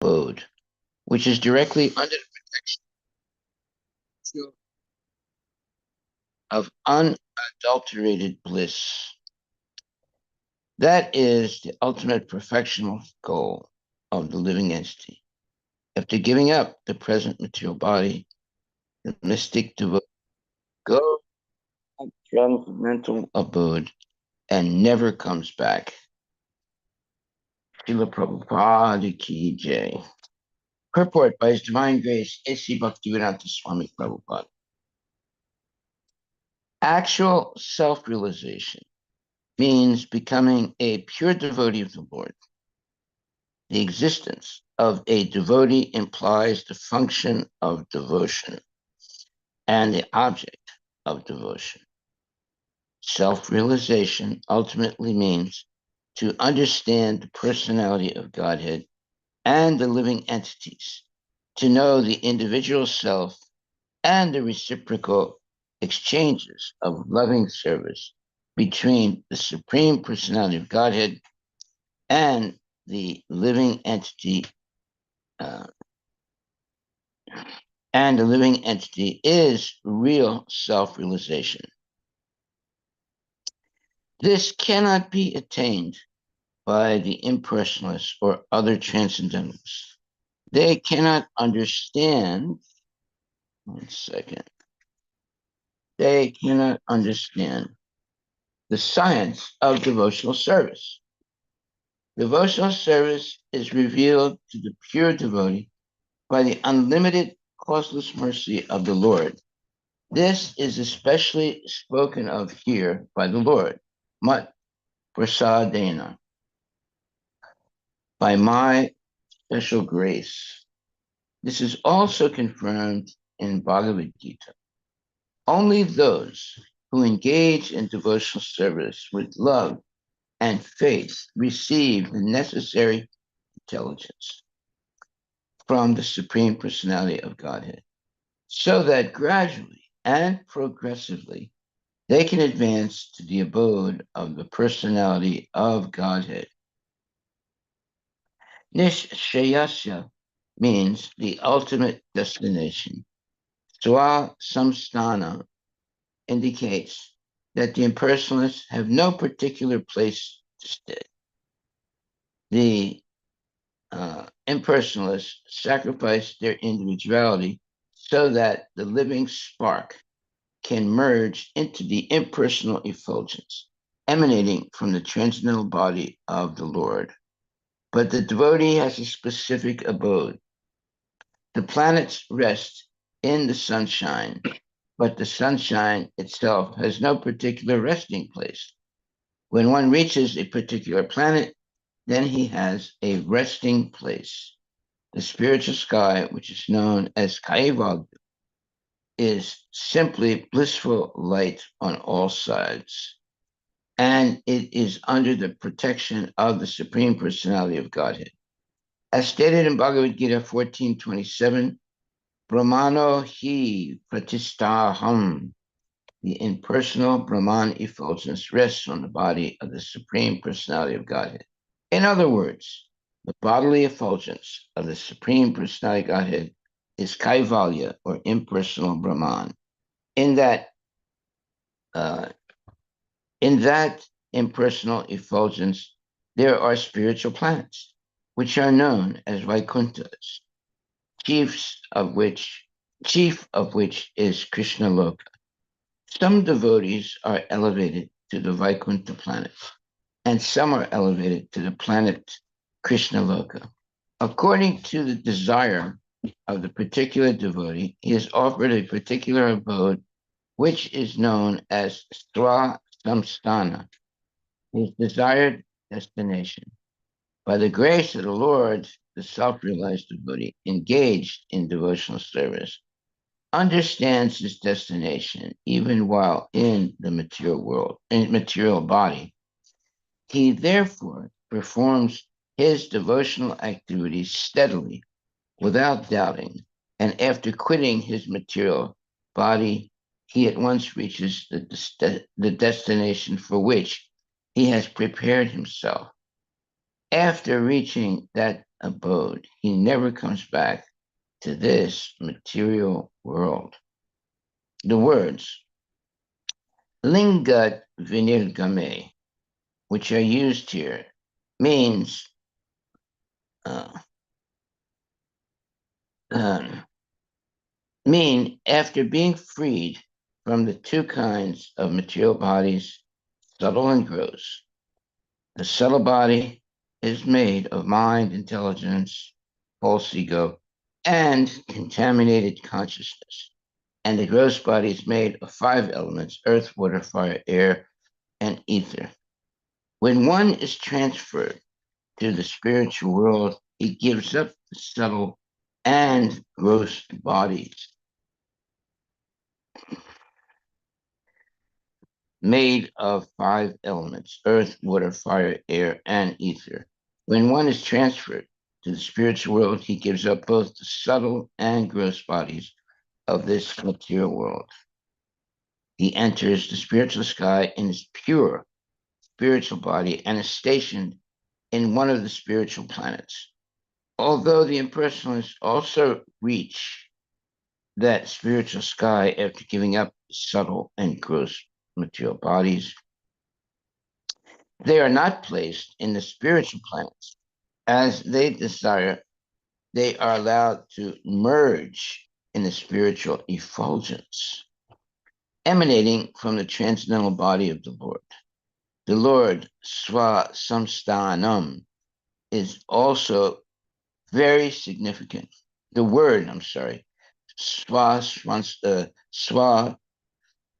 abode, which is directly under the protection of unadulterated bliss. That is the ultimate perfectional goal of the living entity. After giving up the present material body, the mystic devotee goes to transcendental abode and never comes back. Srila Prabhupada Ki Jai. Purport by His Divine Grace, A.C. Bhaktivedanta Swami Prabhupada. Actual self-realization means becoming a pure devotee of the Lord. The existence of a devotee implies the function of devotion and the object of devotion. Self-realization ultimately means to understand the personality of Godhead and the living entities, to know the individual self and the reciprocal exchanges of loving service between the Supreme Personality of Godhead and the living entity, is real self-realization. This cannot be attained by the impersonalists or other transcendentalists. They cannot understand, they cannot understand the science of devotional service. Devotional service is revealed to the pure devotee by the unlimited causeless mercy of the Lord. This is especially spoken of here by the Lord, Mat Prasadena, by my special grace. This is also confirmed in Bhagavad Gita. Only those who engage in devotional service with love and faith receive the necessary intelligence from the Supreme Personality of Godhead, so that gradually and progressively they can advance to the abode of the Personality of Godhead. Nishshayasya means the ultimate destination. Swa Samsthana indicates that the impersonalists have no particular place to stay. The impersonalists sacrifice their individuality so that the living spark can merge into the impersonal effulgence emanating from the transcendental body of the Lord. But the devotee has a specific abode. The planets rest in the sunshine, but the sunshine itself has no particular resting place. When one reaches a particular planet, then he has a resting place. The spiritual sky, which is known as Kaivalya, is simply blissful light on all sides, and it is under the protection of the Supreme Personality of Godhead. As stated in Bhagavad Gita 14:27, Brahmano hi pratistaham, the impersonal Brahman effulgence rests on the body of the Supreme Personality of Godhead. In other words, the bodily effulgence of the Supreme Personality of Godhead is Kaivalya, or impersonal Brahman. In that impersonal effulgence, there are spiritual planets, which are known as Vaikunthas, chief of which is Krishna Loka. Some devotees are elevated to the Vaikuntha planet, and some are elevated to the planet Krishna Loka. According to the desire of the particular devotee, he is offered a particular abode, which is known as Swa Samsthana, his desired destination. By the grace of the Lord, the self-realized devotee engaged in devotional service understands his destination even while in the material world, in material body. He therefore performs his devotional activities steadily, without doubting, and after quitting his material body, he at once reaches the destination for which he has prepared himself. After reaching that abode. He never comes back to this material world. The words lingat vinirgame, which are used here, means uh, um, mean after being freed from the two kinds of material bodies, subtle and gross. The subtle body is made of mind, intelligence, false ego, and contaminated consciousness. And the gross body is made of five elements: earth, water, fire, air, and ether. When one is transferred to the spiritual world, he gives up the subtle and gross bodies made of five elements: earth, water, fire, air, and ether. When one is transferred to the spiritual world, he gives up both the subtle and gross bodies of this material world. He enters the spiritual sky in his pure spiritual body and is stationed in one of the spiritual planets. Although the impersonalists also reach that spiritual sky after giving up subtle and gross material bodies, they are not placed in the spiritual planets. As they desire, they are allowed to merge in the spiritual effulgence emanating from the transcendental body of the Lord. The Lord, Swa Samstanam, is also very significant. The word, Swa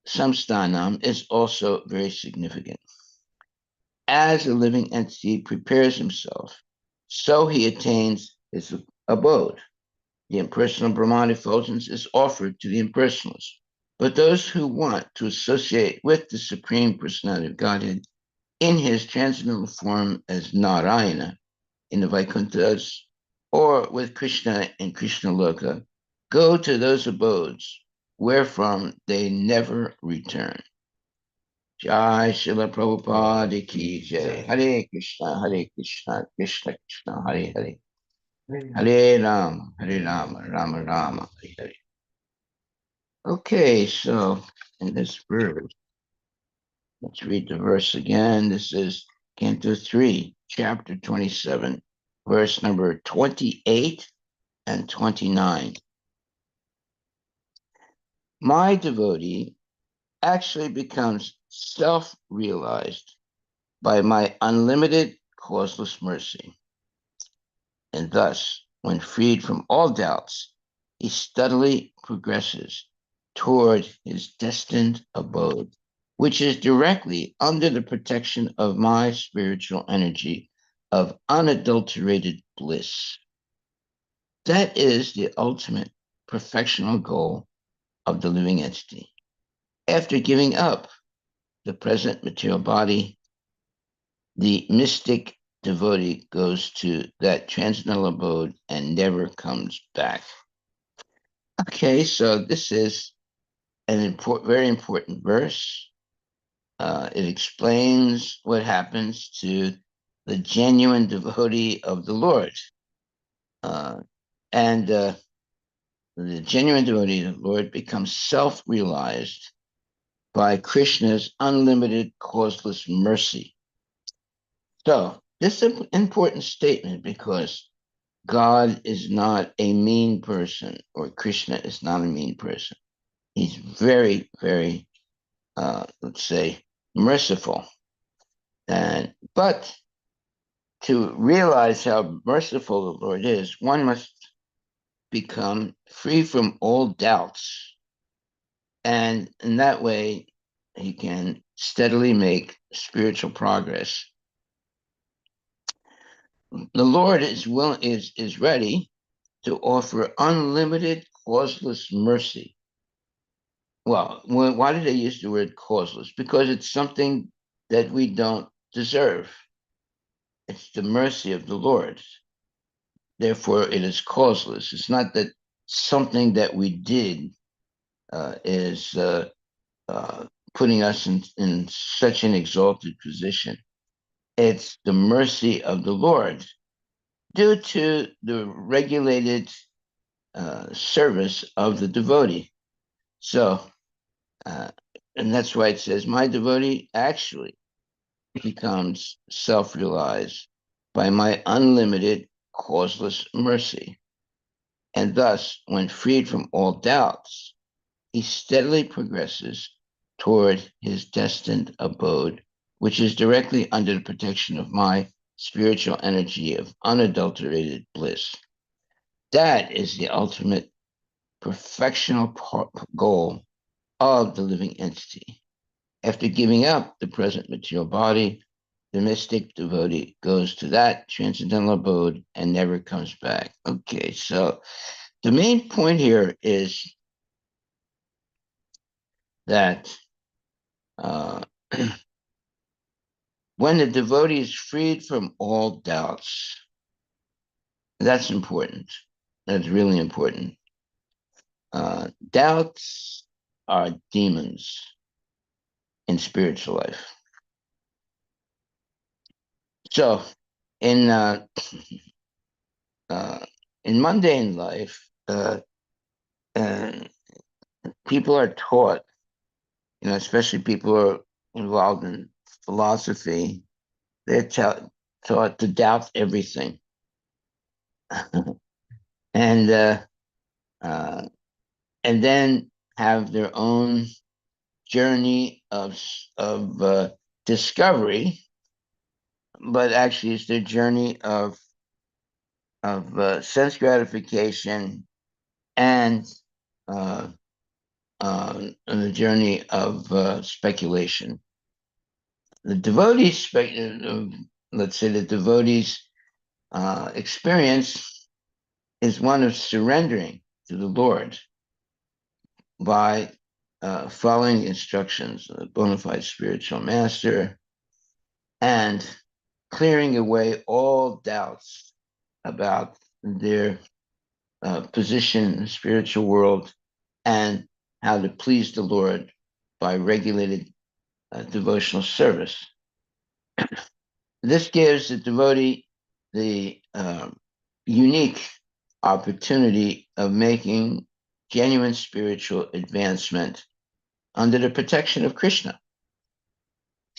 Samstanam is also very significant. As a living entity prepares himself, so he attains his abode. The impersonal Brahman effulgence is offered to the impersonalists. But those who want to associate with the Supreme Personality of Godhead in his transcendental form as Narayana in the Vaikunthas or with Krishna in Krishna Loka go to those abodes wherefrom they never return. Jai Srila Prabhupada ki jai. Hare Krishna, Krishna Krishna, Hare Hare. Hare Rama, Rama Rama, Hare Hare. Okay, so in this verse, let's read the verse again. This is Canto 3, Chapter 27, verse number 28 and 29. My devotee actually becomes self-realized by my unlimited causeless mercy. And thus, when freed from all doubts, he steadily progresses toward his destined abode, which is directly under the protection of my spiritual energy of unadulterated bliss. That is the ultimate perfectional goal of the living entity. After giving up the present material body, the mystic devotee goes to that transcendental abode and never comes back. Okay, so this is an very important verse. It explains what happens to the genuine devotee of the Lord. And the genuine devotee of the Lord becomes self-realized by Krishna's unlimited causeless mercy. So this is an important statement because God is not a mean person, or Krishna is not a mean person. He's very, very, let's say, merciful. But to realize how merciful the Lord is, one must become free from all doubts. And in that way, he can steadily make spiritual progress. The Lord is ready to offer unlimited causeless mercy. Well, why did they use the word causeless? Because it's something that we don't deserve. It's the mercy of the Lord. Therefore, it is causeless. It's not that something that we did is putting us in such an exalted position. It's the mercy of the Lord due to the regulated service of the devotee. So, uh, and that's why it says, my devotee actually becomes self realized by my unlimited, causeless mercy. And thus, when freed from all doubts, he steadily progresses toward his destined abode, which is directly under the protection of my spiritual energy of unadulterated bliss. That is the ultimate perfectional goal of the living entity. After giving up the present material body, the mystic devotee goes to that transcendental abode and never comes back. Okay, so the main point here is that uh, when the devotee is freed from all doubts, that's important. That's really important. Doubts are demons in spiritual life. So, in uh, uh, in mundane life, uh, people are taught, especially people who are involved in philosophy, they're taught to doubt everything, and uh, and then have their own journey of discovery, but actually it's their journey of sense gratification and uh, the journey of speculation. The devotees, let's say the devotees' experience is one of surrendering to the Lord by following the instructions of a bona fide spiritual master and clearing away all doubts about their position in the spiritual world and how to please the Lord by regulated devotional service. This gives the devotee the unique opportunity of making genuine spiritual advancement under the protection of Krishna.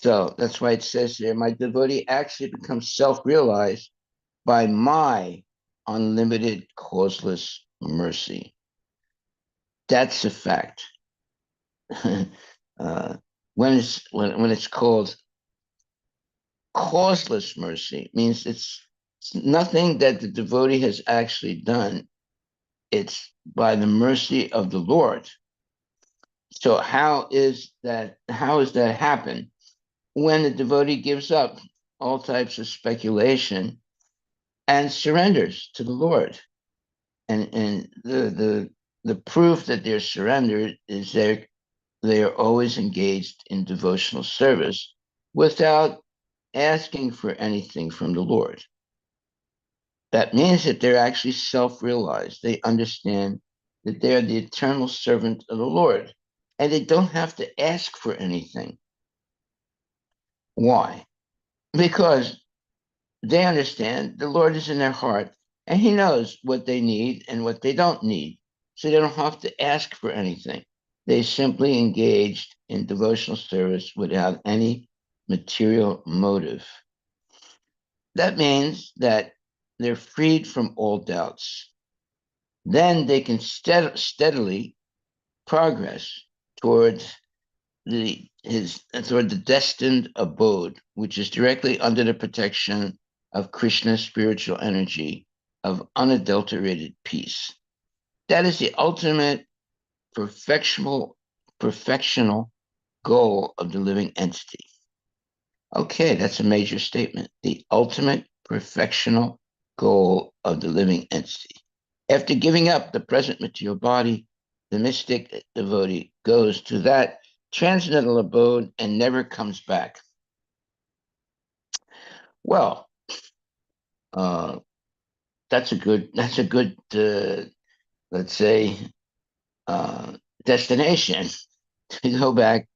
So that's why it says here, my devotee actually becomes self realized by my unlimited, causeless mercy. That's a fact. When it's called causeless mercy, means it's nothing that the devotee has actually done. It's by the mercy of the Lord. So how is that happen? When the devotee gives up all types of speculation and surrenders to the Lord. And the proof that they're surrendered is they are always engaged in devotional service without asking for anything from the Lord. That means that they're actually self-realized. They understand that they are the eternal servant of the Lord, and they don't have to ask for anything. Why? Because they understand the Lord is in their heart and He knows what they need and what they don't need. So they don't have to ask for anything. They simply engaged in devotional service without any material motive. That means that they're freed from all doubts. Then they can steadily progress towards toward the destined abode, which is directly under the protection of Krishna's spiritual energy of unadulterated peace. That is the ultimate perfectional goal of the living entity. Okay, that's a major statement. The ultimate perfectional goal of the living entity. After giving up the present material body, the mystic devotee goes to that transcendental abode and never comes back. Well, uh, that's a good let's say destination to go back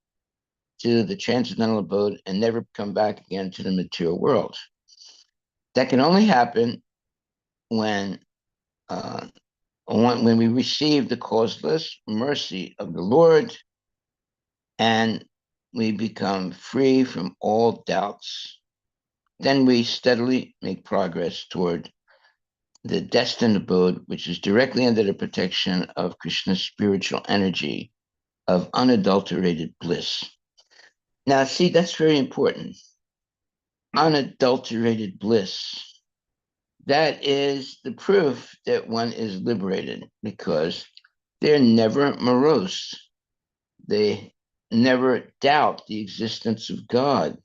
to the transcendental abode and never come back again to the material world. That can only happen when uh, when we receive the causeless mercy of the Lord and we become free from all doubts, then we steadily make progress toward the destined abode, which is directly under the protection of Krishna's spiritual energy of unadulterated bliss. Now, see, that's very important. Unadulterated bliss. That is the proof that one is liberated because they're never morose. They never doubt the existence of God.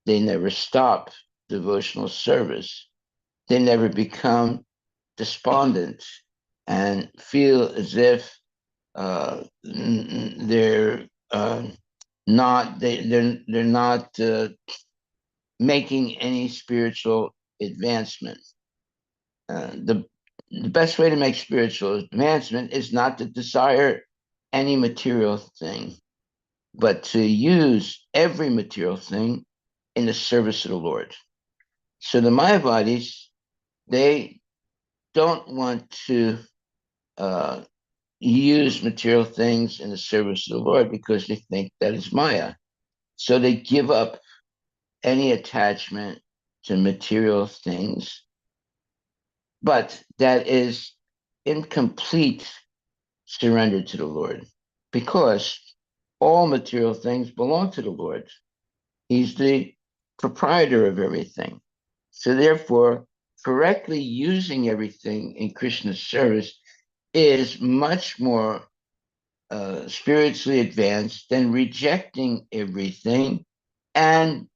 They never stop devotional service. They never become despondent and feel as if they're not they're not making any spiritual advancement. The best way to make spiritual advancement is not to desire any material thing, but to use every material thing in the service of the Lord. So the Mayavadis, they don't want to use material things in the service of the Lord because they think that is Maya. So they give up any attachment to material things, but that is incomplete surrender to the Lord because all material things belong to the Lord. He's the proprietor of everything. So therefore, correctly using everything in Krishna's service is much more spiritually advanced than rejecting everything and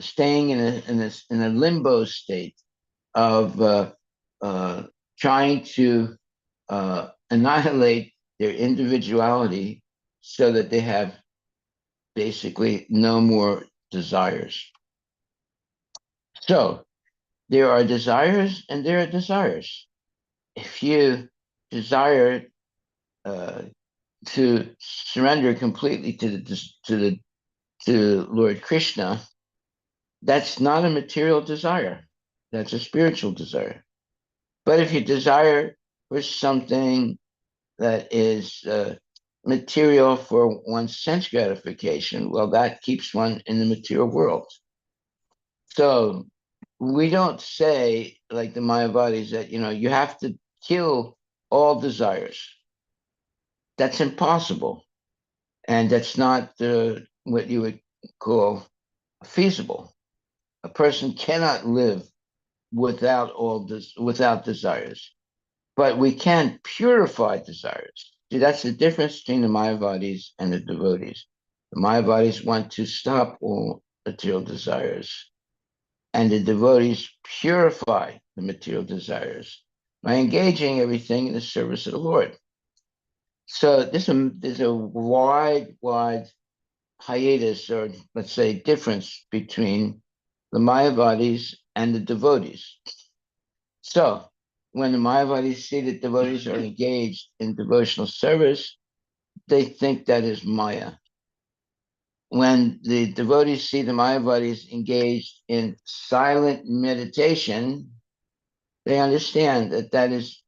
staying in a limbo state of trying to annihilate their individuality so that they have basically no more desires. So there are desires and there are desires. If you desire uh, to surrender completely to Lord Krishna, that's not a material desire. That's a spiritual desire. But if you desire for something that is material for one's sense gratification, well, that keeps one in the material world. So we don't say, like the Mayavadis, that you have to kill all desires. That's impossible, and that's not what you would call feasible. A person cannot live without desires, but we can purify desires. See, that's the difference between the Mayavadis and the devotees. The Mayavadis want to stop all material desires, and the devotees purify the material desires by engaging everything in the service of the Lord. So there's a wide hiatus, or let's say difference, between the Mayavadis and the devotees. So when the Mayavadis see that devotees are engaged in devotional service, they think that is Maya. When the devotees see the Mayavadis engaged in silent meditation, they understand that that is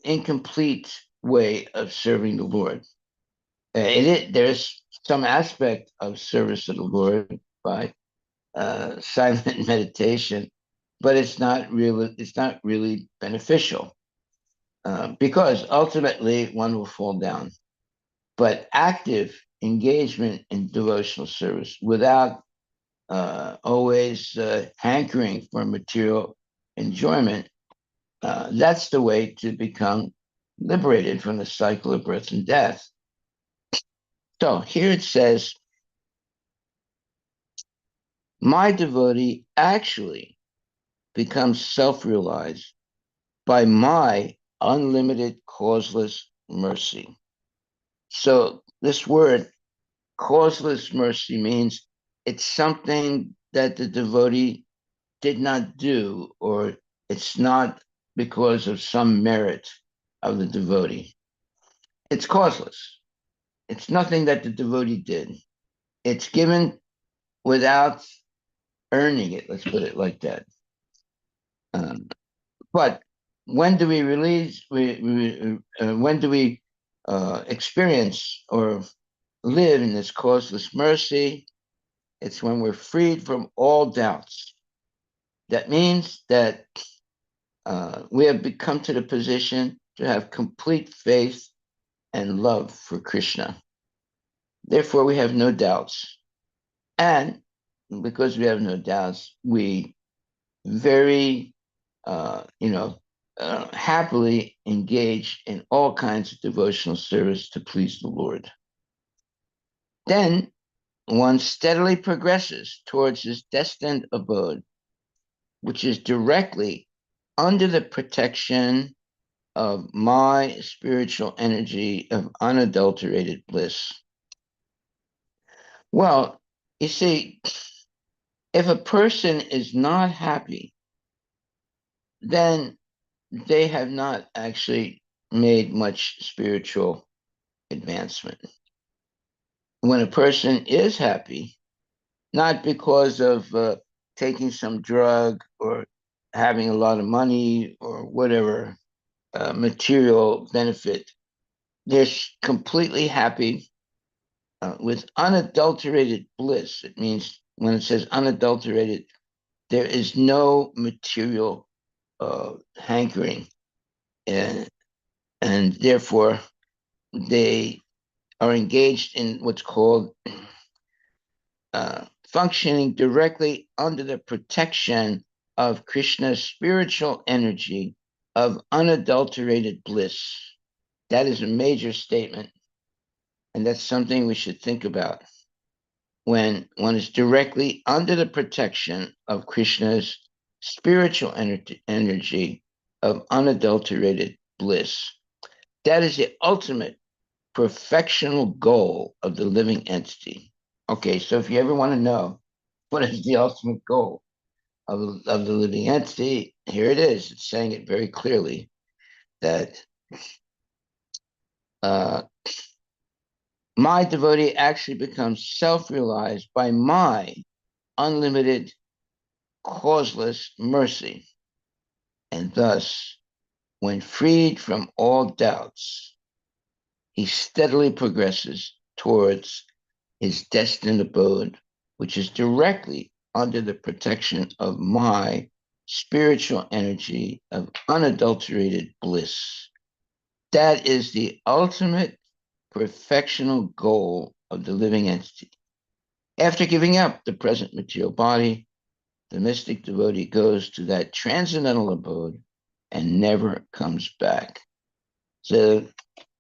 incomplete way of serving the Lord. There's some aspect of service of the Lord by silent meditation, but it's not really beneficial because ultimately one will fall down. But active engagement in devotional service without always hankering for material enjoyment, that's the way to become liberated from the cycle of birth and death. So here it says, my devotee actually becomes self-realized by my unlimited causeless mercy. So this word causeless mercy means it's something that the devotee did not do, or it's not because of some merit of the devotee. It's causeless. It's nothing that the devotee did. It's given without earning it. Let's put it like that. Um, But when do we release? When do we experience or live in this causeless mercy? It's when we're freed from all doubts. That means that we have become to the position to have complete faith and love for Krishna. Therefore, we have no doubts. And because we have no doubts, we very, happily engage in all kinds of devotional service to please the Lord. Then one steadily progresses towards his destined abode, which is directly under the protection of my spiritual energy of unadulterated bliss. Well, you see, if a person is not happy, then they have not actually made much spiritual advancement. When a person is happy, not because of taking some drug or having a lot of money or whatever material benefit, they're completely happy with unadulterated bliss. It means when it says unadulterated, there is no material hankering, and therefore they are engaged in what's called functioning directly under the protection of Krishna's spiritual energy of unadulterated bliss. That is a major statement, and that's something we should think about when one is directly under the protection of Krishna's spiritual energy of unadulterated bliss. That is the ultimate perfectional goal of the living entity. Okay, so if you ever want to know what is the ultimate goal of the living entity, here it is. It's saying it very clearly that uh, my devotee actually becomes self-realized by my unlimited, causeless mercy. And thus, when freed from all doubts, he steadily progresses towards his destined abode, which is directly under the protection of my spiritual energy of unadulterated bliss. That is the ultimate perfectional goal of the living entity. After giving up the present material body, the mystic devotee goes to that transcendental abode and never comes back. So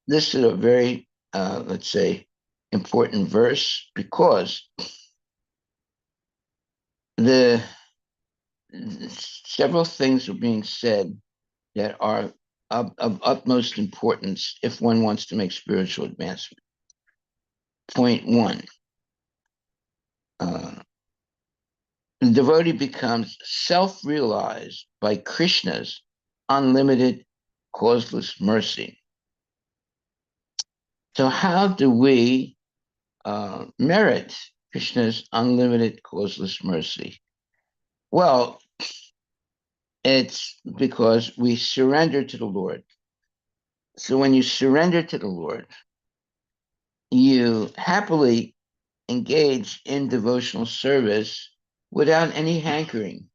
this is a very, let's say, important verse because the several things are being said that are of utmost importance if one wants to make spiritual advancement. Point one, uh, the devotee becomes self-realized by Krishna's unlimited, causeless mercy. So how do we merit Krishna's unlimited, causeless mercy? Well, it's because we surrender to the Lord. So when you surrender to the Lord, you happily engage in devotional service without any hankering.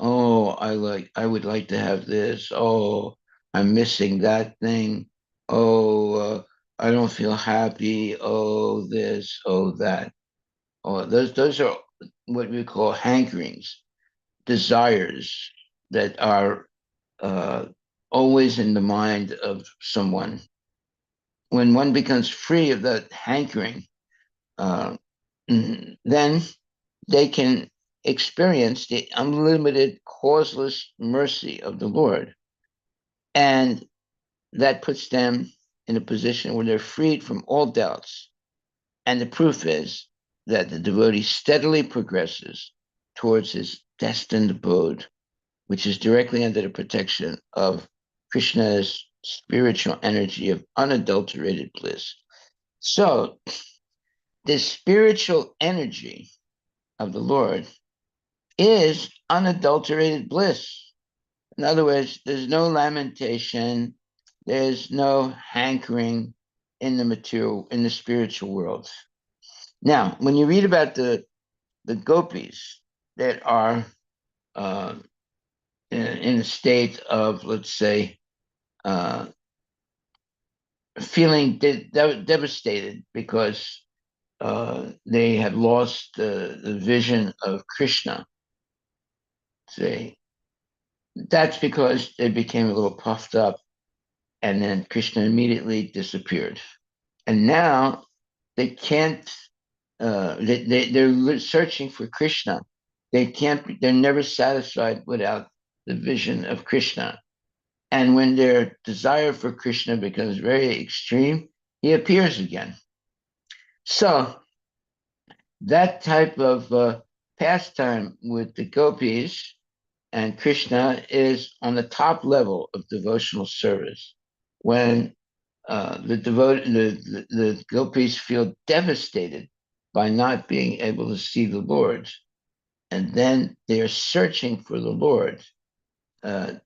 Oh, I would like to have this. Oh, I'm missing that thing. Oh, I don't feel happy. Oh, this, oh, that. Oh, those are what we call hankerings, desires that are uh, always in the mind of someone. When one becomes free of that hankering, uh, then they can experience the unlimited, causeless mercy of the Lord. And that puts them in a position where they're freed from all doubts. And the proof is that the devotee steadily progresses towards his destined abode, which is directly under the protection of Krishna's spiritual energy of unadulterated bliss. So, this spiritual energy of the Lord is unadulterated bliss. In other words, there's no lamentation, there's no hankering in the material, in the spiritual world. Now, when you read about the gopis that are uh, in a state of, let's say, uh, feeling devastated because they have lost the vision of Krishna, say, that's because they became a little puffed up, and then Krishna immediately disappeared. And now they can't. They're searching for Krishna. They can't. They're never satisfied without the vision of Krishna. And when their desire for Krishna becomes very extreme, he appears again. So that type of pastime with the gopis and Krishna is on the top level of devotional service. When the gopis feel devastated by not being able to see the Lord, and then they are searching for the Lord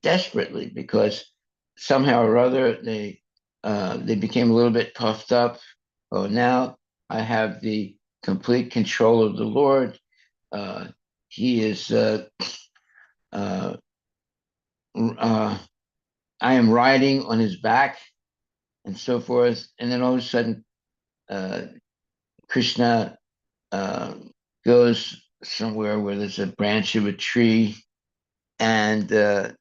desperately because somehow or other they became a little bit puffed up. Oh, now I have the complete control of the Lord. Uh, he is. Uh, uh, I am riding on his back, and so forth. And then all of a sudden, uh, Krishna uh, goes somewhere where there's a branch of a tree, and the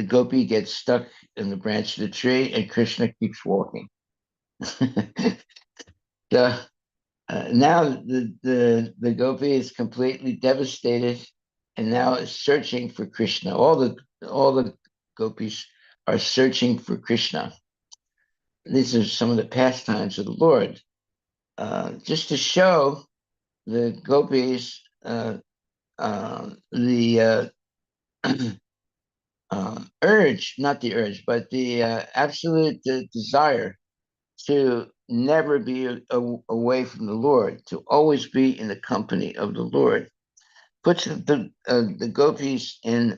gopi gets stuck in the branch of the tree, and Krishna keeps walking. So now the gopi is completely devastated, and now is searching for Krishna. All the gopis are searching for Krishna. These are some of the pastimes of the Lord, just to show the gopis the urge, not the urge, but the absolute desire to never be away from the Lord, to always be in the company of the Lord, puts the gopis in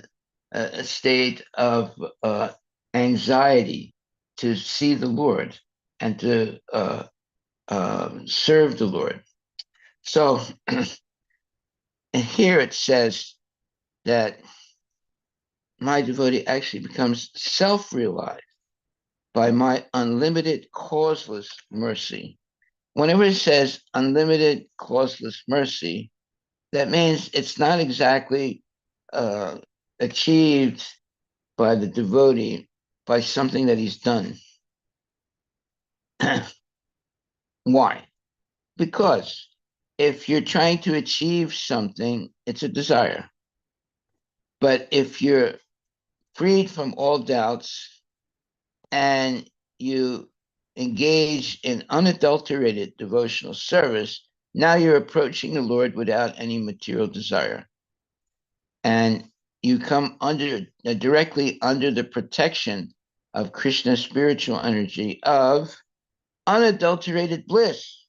a state of anxiety to see the Lord and to serve the Lord. So here it says that my devotee actually becomes self realized by my unlimited, causeless mercy. Whenever it says unlimited, causeless mercy, that means it's not exactly uh, achieved by the devotee by something that he's done. Why? Because if you're trying to achieve something, it's a desire. But if you're freed from all doubts and you engage in unadulterated devotional service, now you're approaching the Lord without any material desire. And you come directly under the protection of Krishna's spiritual energy of unadulterated bliss.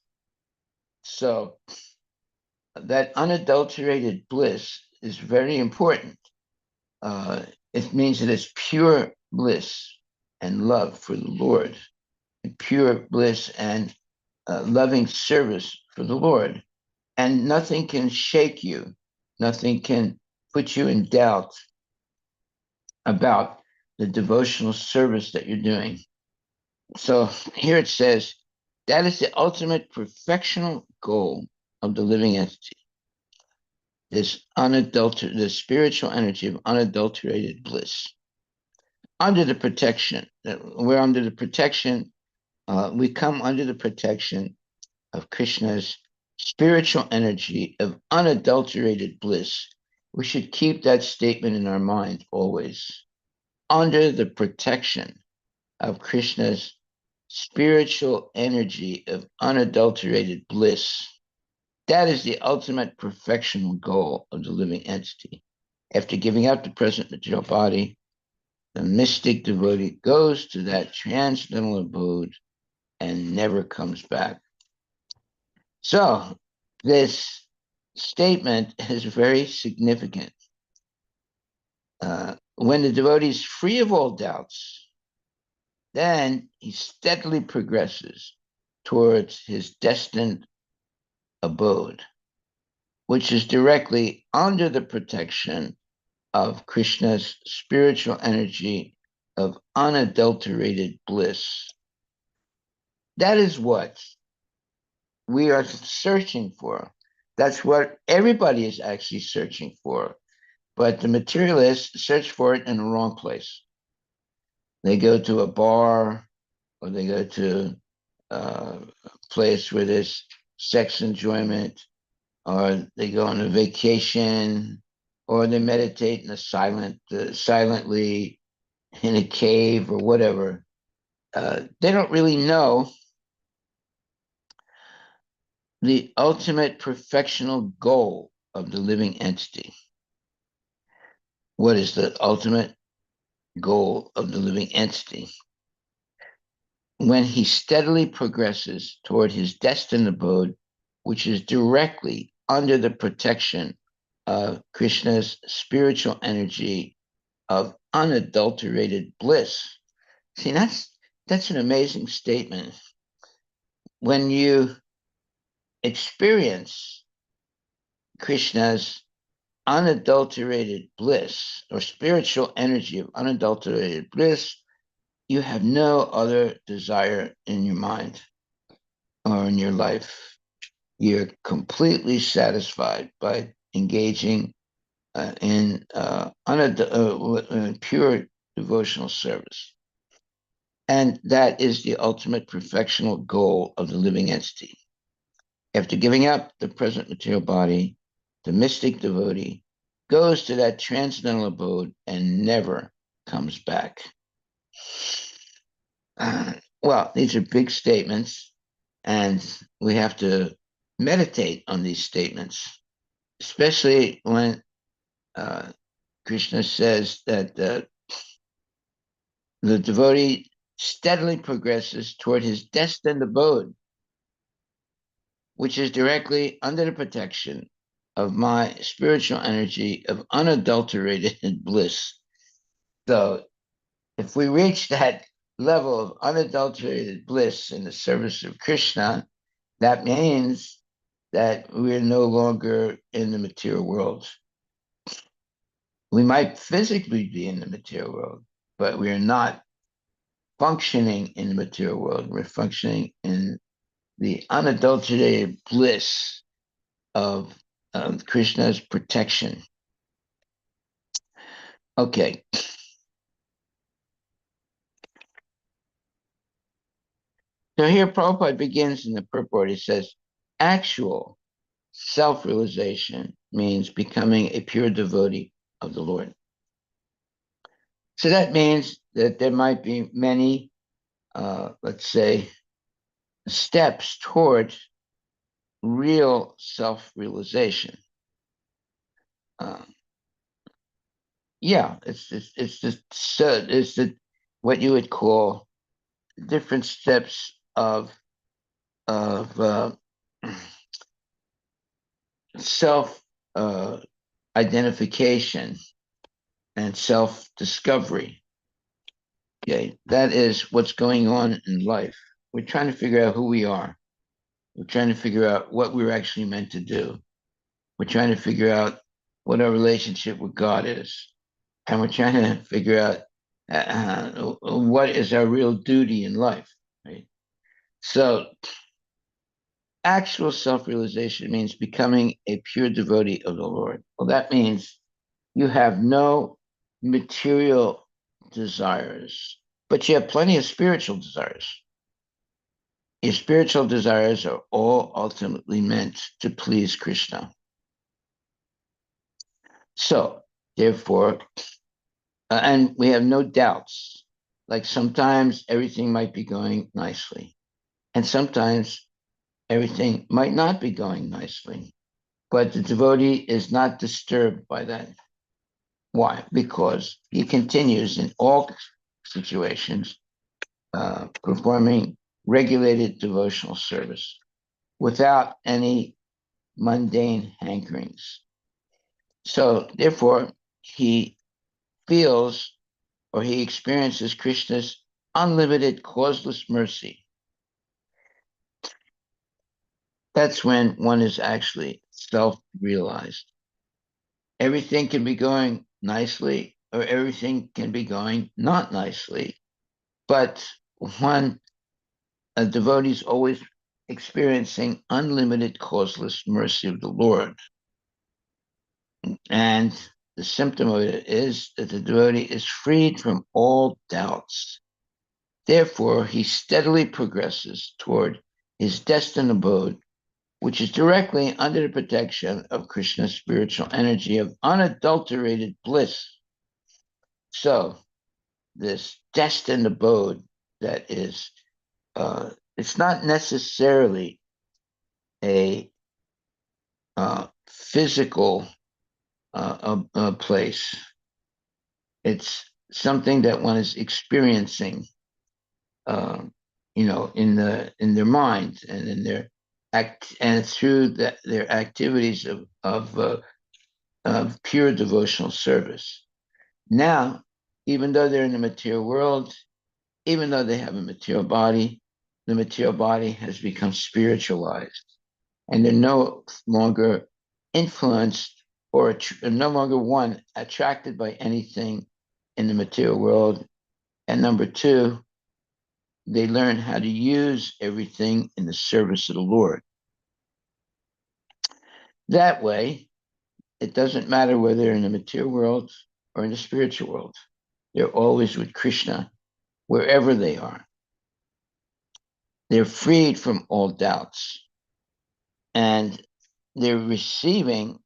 So that unadulterated bliss is very important. It means that it's pure bliss and love for the Lord, and pure bliss and loving service for the Lord. And nothing can shake you, nothing can put you in doubt about the devotional service that you're doing. So here it says, that is the ultimate perfectional goal of the living entity. The spiritual energy of unadulterated bliss. Under the protection, we're under the protection, we come under the protection of Krishna's spiritual energy of unadulterated bliss. We should keep that statement in our mind always. Under the protection of Krishna's spiritual energy of unadulterated bliss. That is the ultimate perfectional goal of the living entity. After giving up the present material body, the mystic devotee goes to that transcendental abode and never comes back. So, this statement is very significant. When the devotee is free of all doubts, then he steadily progresses towards his destined abode, which is directly under the protection of Krishna's spiritual energy of unadulterated bliss. That is what we are searching for. That's what everybody is actually searching for. But the materialists search for it in the wrong place. They go to a bar, or they go to a place where there's sex enjoyment, or they go on a vacation, or they meditate in a silently in a cave or whatever. They don't really know the ultimate perfectional goal of the living entity. What is the ultimate goal of the living entity? When he steadily progresses toward his destined abode, which is directly under the protection of Krishna's spiritual energy of unadulterated bliss. See, that's an amazing statement. When you experience Krishna's unadulterated bliss or spiritual energy of unadulterated bliss, you have no other desire in your mind or in your life. You're completely satisfied by engaging in pure devotional service. And that is the ultimate perfectional goal of the living entity. After giving up the present material body, the mystic devotee goes to that transcendental abode and never comes back. Well, these are big statements, and we have to meditate on these statements, especially when Krishna says that the devotee steadily progresses toward his destined abode, which is directly under the protection of my spiritual energy of unadulterated bliss. So if we reach that level of unadulterated bliss in the service of Krishna, that means that we're no longer in the material world. We might physically be in the material world, but we are not functioning in the material world. We're functioning in the unadulterated bliss of Krishna's protection. Okay. So here Prabhupada begins in the purport. He says, actual self-realization means becoming a pure devotee of the Lord. So that means that there might be many, let's say, steps towards real self-realization. Yeah, it's the what you would call different steps of self identification and self discovery. Okay, that is what's going on in life. We're trying to figure out who we are. We're trying to figure out what we're actually meant to do. We're trying to figure out what our relationship with God is. And we're trying to figure out what is our real duty in life, right? So, actual self realization means becoming a pure devotee of the Lord. Well, that means you have no material desires, but you have plenty of spiritual desires. Your spiritual desires are all ultimately meant to please Krishna. So, therefore, and we have no doubts. Like sometimes everything might be going nicely, and sometimes everything might not be going nicely. But the devotee is not disturbed by that. Why? Because he continues in all situations performing regulated devotional service without any mundane hankerings. So, therefore, he feels or he experiences Krishna's unlimited causeless mercy, that's when one is actually self-realized. Everything can be going nicely or everything can be going not nicely. But one, a devotee is always experiencing unlimited causeless mercy of the Lord. And the symptom of it is that the devotee is freed from all doubts. Therefore, he steadily progresses toward his destined abode, which is directly under the protection of Krishna's spiritual energy of unadulterated bliss. So, this destined abode that is, it's not necessarily a physical place. It's something that one is experiencing, uh, in their minds and in their and through their activities of pure devotional service. Now, even though they're in the material world, even though they have a material body, the material body has become spiritualized, and they're no longer influenced or no longer one attracted by anything in the material world. And number two, they learn how to use everything in the service of the Lord. That way, it doesn't matter whether they're in the material world or in the spiritual world. They're always with Krishna wherever they are. They're freed from all doubts. And they're receiving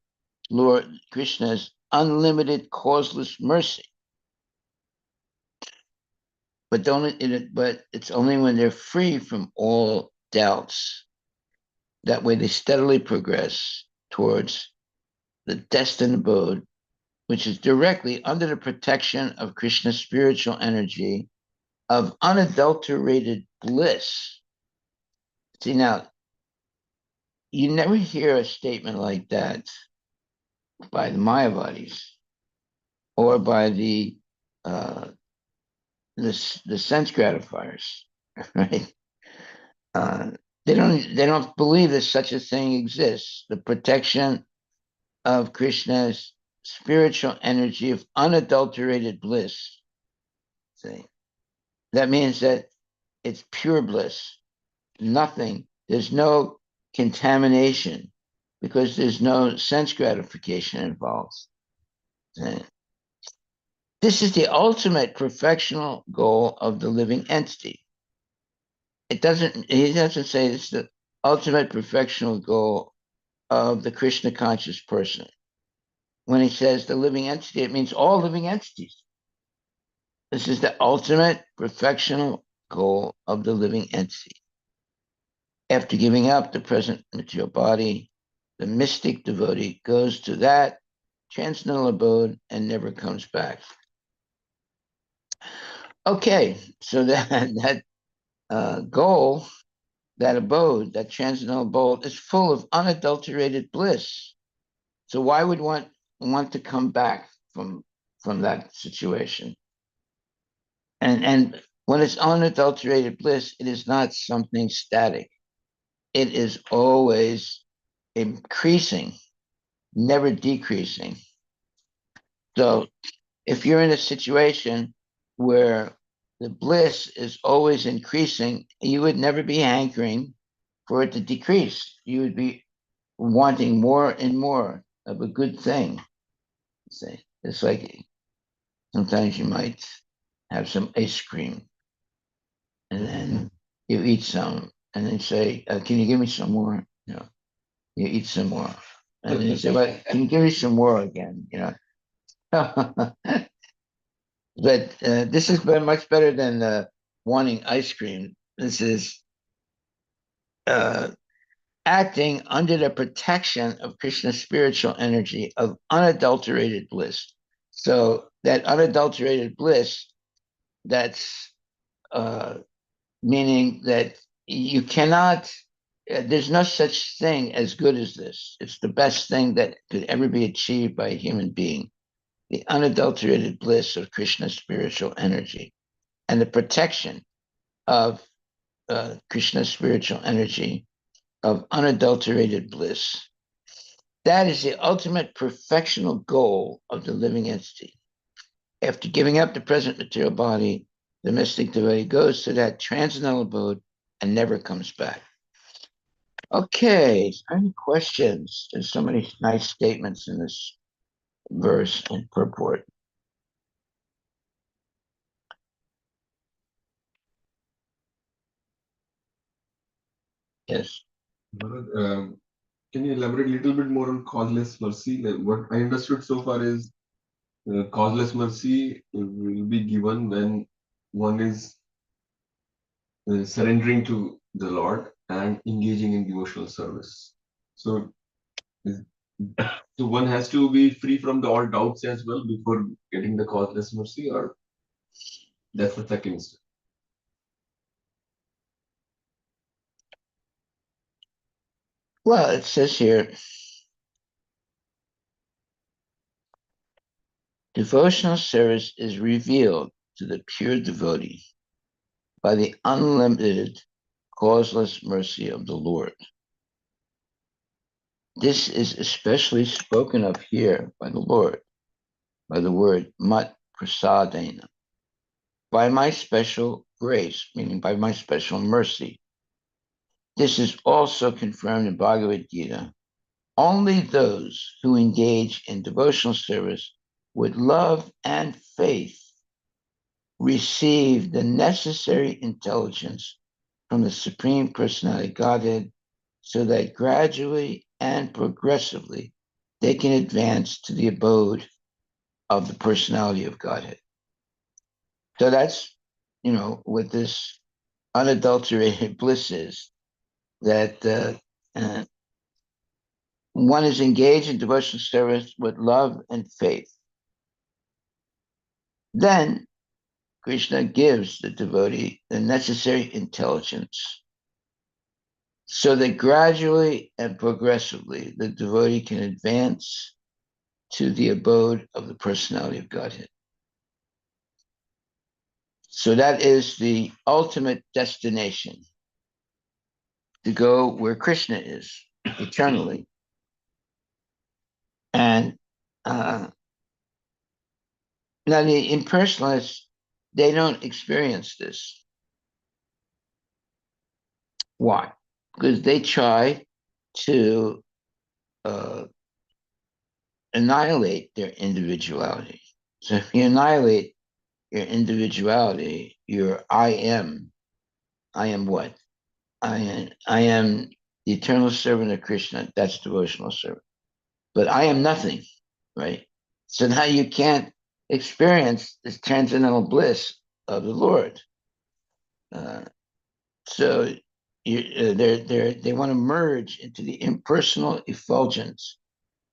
Lord Krishna's unlimited causeless mercy. But it's only when they're free from all doubts. That way they steadily progress towards the destined abode, which is directly under the protection of Krishna's spiritual energy of unadulterated bliss. See, now, you never hear a statement like that by the Mayavadis or by uh, the sense gratifiers, right? Uh, they don't believe that such a thing exists. The protection of Krishna's spiritual energy of unadulterated bliss. See, that means that it's pure bliss. Nothing. There's no contamination because there's no sense gratification involved. See? This is the ultimate perfectional goal of the living entity. He doesn't say it's the ultimate perfectional goal of the Krishna conscious person. When he says the living entity, it means all living entities. This is the ultimate perfectional goal of the living entity. After giving up the present material body, the mystic devotee goes to that transcendental abode and never comes back. Okay, so that goal, that abode, that transcendental abode, is full of unadulterated bliss. So why would one want to come back from that situation? And when it's unadulterated bliss, it is not something static. It is always increasing, never decreasing. So if you're in a situation where the bliss is always increasing, you would never be hankering for it to decrease. You would be wanting more and more of a good thing. See, it's like sometimes you might have some ice cream and then you eat some and then say, can you give me some more? You eat some more. And then you say, well, can you give me some more again? But this has been much better than wanting ice cream. This is uh, acting under the protection of Krishna's spiritual energy of unadulterated bliss. So that unadulterated bliss, that's meaning that you cannot, there's no such thing as good as this. It's the best thing that could ever be achieved by a human being. the unadulterated bliss of Krishna's spiritual energy, and the protection of Krishna's spiritual energy of unadulterated bliss. That is the ultimate perfectional goal of the living entity. After giving up the present material body, the mystic devotee goes to that transcendental abode and never comes back. Okay, any questions? There's so many nice statements in this verse and purport. Yes. Can you elaborate a little bit more on causeless mercy? Like what I understood so far is causeless mercy will be given when one is surrendering to the Lord and engaging in devotional service. So, is- so one has to be free from the all doubts as well before getting the causeless mercy, or that's the second step. Well, it says here, devotional service is revealed to the pure devotee by the unlimited, causeless mercy of the Lord. This is especially spoken of here by the Lord, by the word mat prasadena, by my special grace, meaning by my special mercy. This is also confirmed in Bhagavad Gita. Only those who engage in devotional service with love and faith receive the necessary intelligence from the Supreme Personality Godhead so that gradually and progressively they can advance to the abode of the personality of Godhead. So that's, what this unadulterated bliss is, that one is engaged in devotional service with love and faith. Then Krishna gives the devotee the necessary intelligence so that gradually and progressively the devotee can advance to the abode of the personality of Godhead. So that is the ultimate destination, to go where Krishna is eternally. And now the impersonalists, they don't experience this. Why? Because they try to uh, annihilate their individuality. So if you annihilate your individuality, your I am what? I am the eternal servant of Krishna. That's devotional service. But I am nothing, right? So now you can't experience this transcendental bliss of the Lord. Uh, so they want to merge into the impersonal effulgence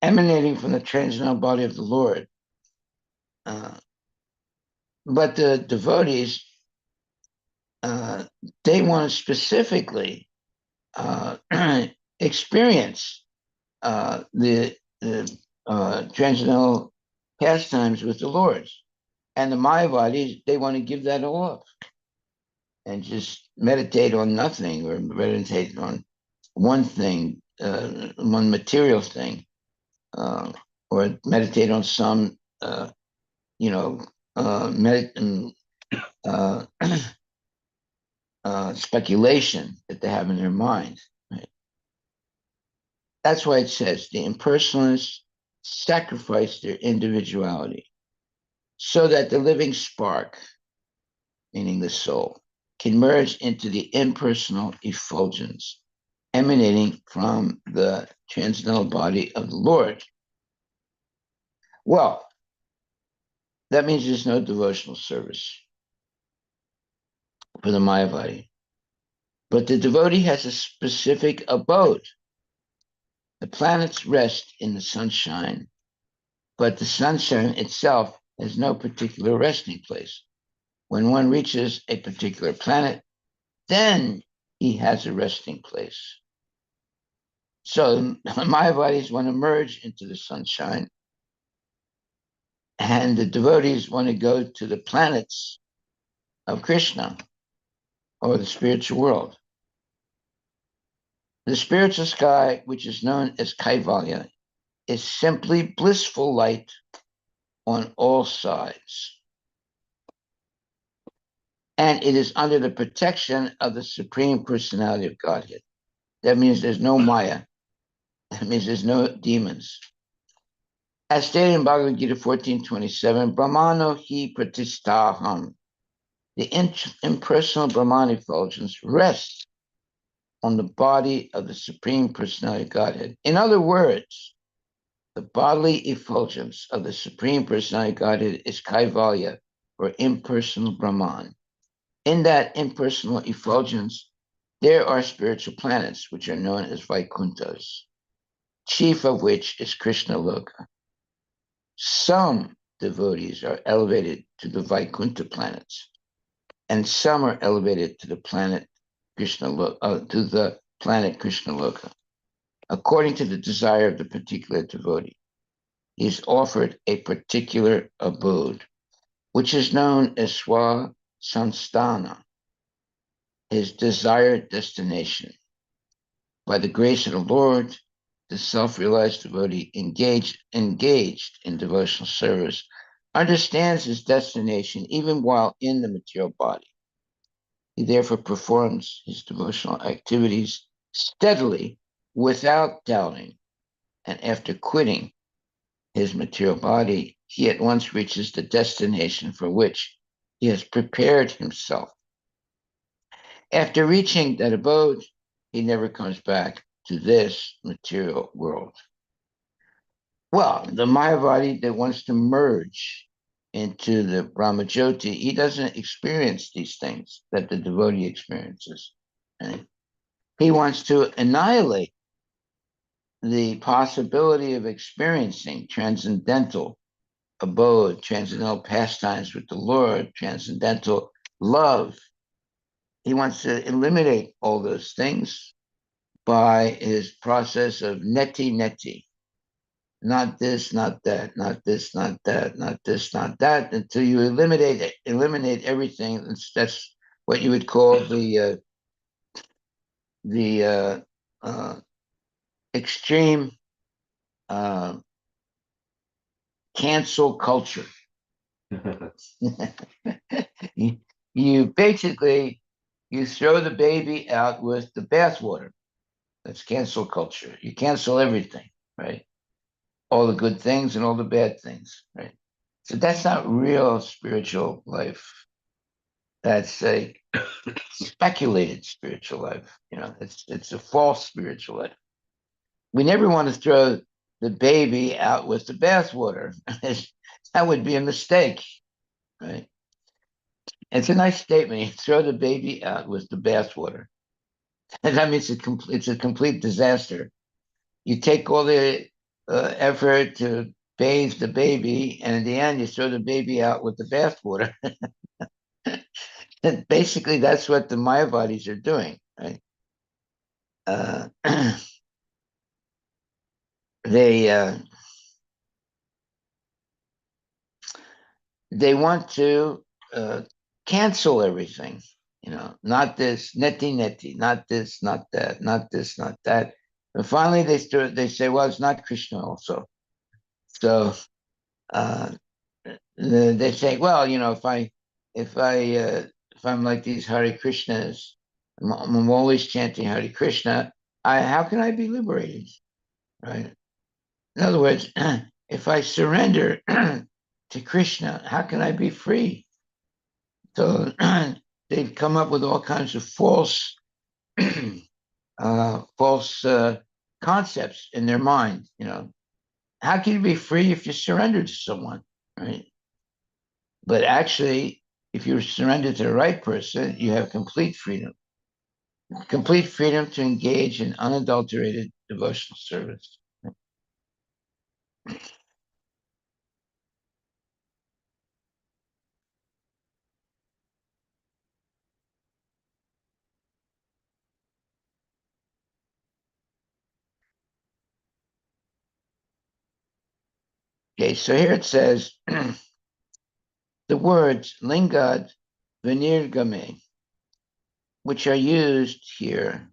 emanating from the transcendental body of the Lord. Uh, but the devotees, uh, they want to specifically uh, experience the transcendental pastimes with the Lord. And the Mayavadis, they want to give that all up and just meditate on nothing or meditate on one thing, one material thing, uh, or meditate on some, you know, uh, speculation that they have in their mind. Right? That's why it says the impersonalists sacrifice their individuality so that the living spark, meaning the soul, can merge into the impersonal effulgence emanating from the transcendental body of the Lord. Well, that means there's no devotional service for the Mayavadi. But the devotee has a specific abode. The planets rest in the sunshine, but the sunshine itself has no particular resting place. When one reaches a particular planet, then he has a resting place. So Mayavadis want to merge into the sunshine And the devotees want to go to the planets of Krishna or the spiritual world. The spiritual sky, which is known as Kaivalya, is simply blissful light on all sides. And it is under the protection of the Supreme Personality of Godhead. That means there's no Maya. That means there's no demons. As stated in Bhagavad Gita 14:27, Brahmano hi pratistaham. The impersonal Brahman effulgence rests on the body of the Supreme Personality of Godhead. In other words, the bodily effulgence of the Supreme Personality of Godhead is Kaivalya, or impersonal Brahman. In that impersonal effulgence, there are spiritual planets, which are known as Vaikunthas, chief of which is Krishna Loka. Some devotees are elevated to the Vaikuntha planets, and some are elevated to the planet Krishna Loka, according to the desire of the particular devotee. He is offered a particular abode, which is known as Swa Sanstana, his desired destination. By the grace of the Lord, the self-realized devotee engaged in devotional service understands his destination even while in the material body. He therefore performs his devotional activities steadily without doubting, and after quitting his material body, he at once reaches the destination for which he has prepared himself. After reaching that abode, he never comes back to this material world. Well, the Mayavadi that wants to merge into the Brahmajyoti, he doesn't experience these things that the devotee experiences. Right? He wants to annihilate the possibility of experiencing transcendental abode, transcendental pastimes with the Lord, transcendental love. He wants to eliminate all those things by his process of neti, not this, not that, not this, not that, not this, not that, until you eliminate everything. That's what you would call the extreme uh, cancel culture. you basically you throw the baby out with the bathwater. That's cancel culture. You cancel everything, right? All the good things and all the bad things, right? So that's not real spiritual life. That's a speculated spiritual life. It's a false spiritual life. We never want to throw the baby out with the bathwater. That would be a mistake, right? It's a nice statement. You throw the baby out with the bathwater. And that means it's a complete disaster. You take all the effort to bathe the baby, and in the end, you throw the baby out with the bathwater. And basically, that's what the Mayavadis are doing, right? Uh, they they want to cancel everything. Not this neti, not this, not that, not this, not that. And finally, they say, well, it's not Krishna also. So uh, they say, well, if I if I'm like these Hare Krishnas, I'm always chanting Hare Krishna. How can I be liberated? Right. In other words, if I surrender to Krishna, how can I be free? So they've come up with all kinds of false concepts in their mind. How can you be free if you surrender to someone, right? But actually, if you surrender to the right person, you have complete freedom to engage in unadulterated devotional service. Okay, so here it says the words lingad vinirgame, which are used here,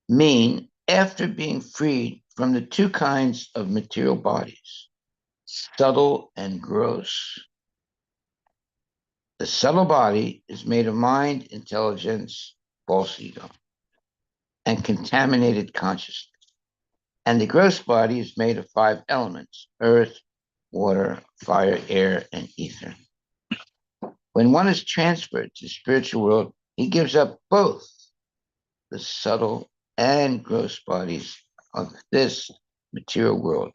mean after being freed from the two kinds of material bodies, subtle and gross. The subtle body is made of mind, intelligence, false ego, and contaminated consciousness. And the gross body is made of five elements: earth, water, fire, air, and ether. When one is transferred to the spiritual world, he gives up both the subtle and gross bodies of this material world.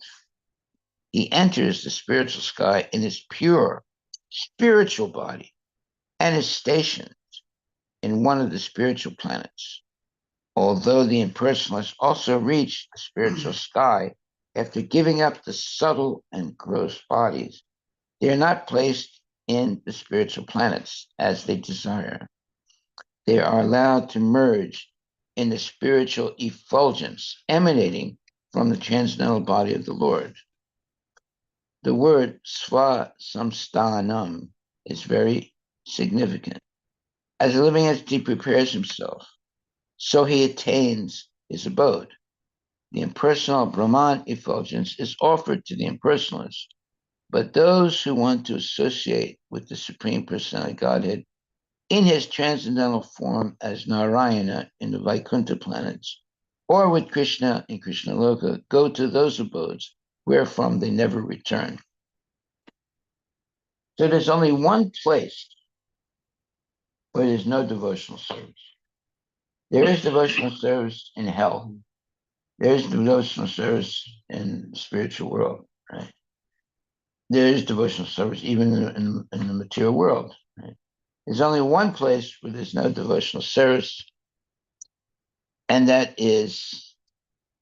He enters the spiritual sky in his pure spiritual body and is stationed in one of the spiritual planets. Although the impersonalists also reach the spiritual sky after giving up the subtle and gross bodies, they are not placed in the spiritual planets as they desire. They are allowed to merge in the spiritual effulgence emanating from the transcendental body of the Lord. The word sva samsthanam is very significant. As a living entity prepares himself, so he attains his abode. The impersonal Brahman effulgence is offered to the impersonalists, but those who want to associate with the Supreme Personality Godhead in his transcendental form as Narayana in the Vaikuntha planets, or with Krishna in Krishna Loka, go to those abodes wherefrom they never return. So there's only one place where there's no devotional service. There is devotional service in hell. There is devotional service in the spiritual world, right? There is devotional service even in the material world, right? There's only one place where there's no devotional service, and that is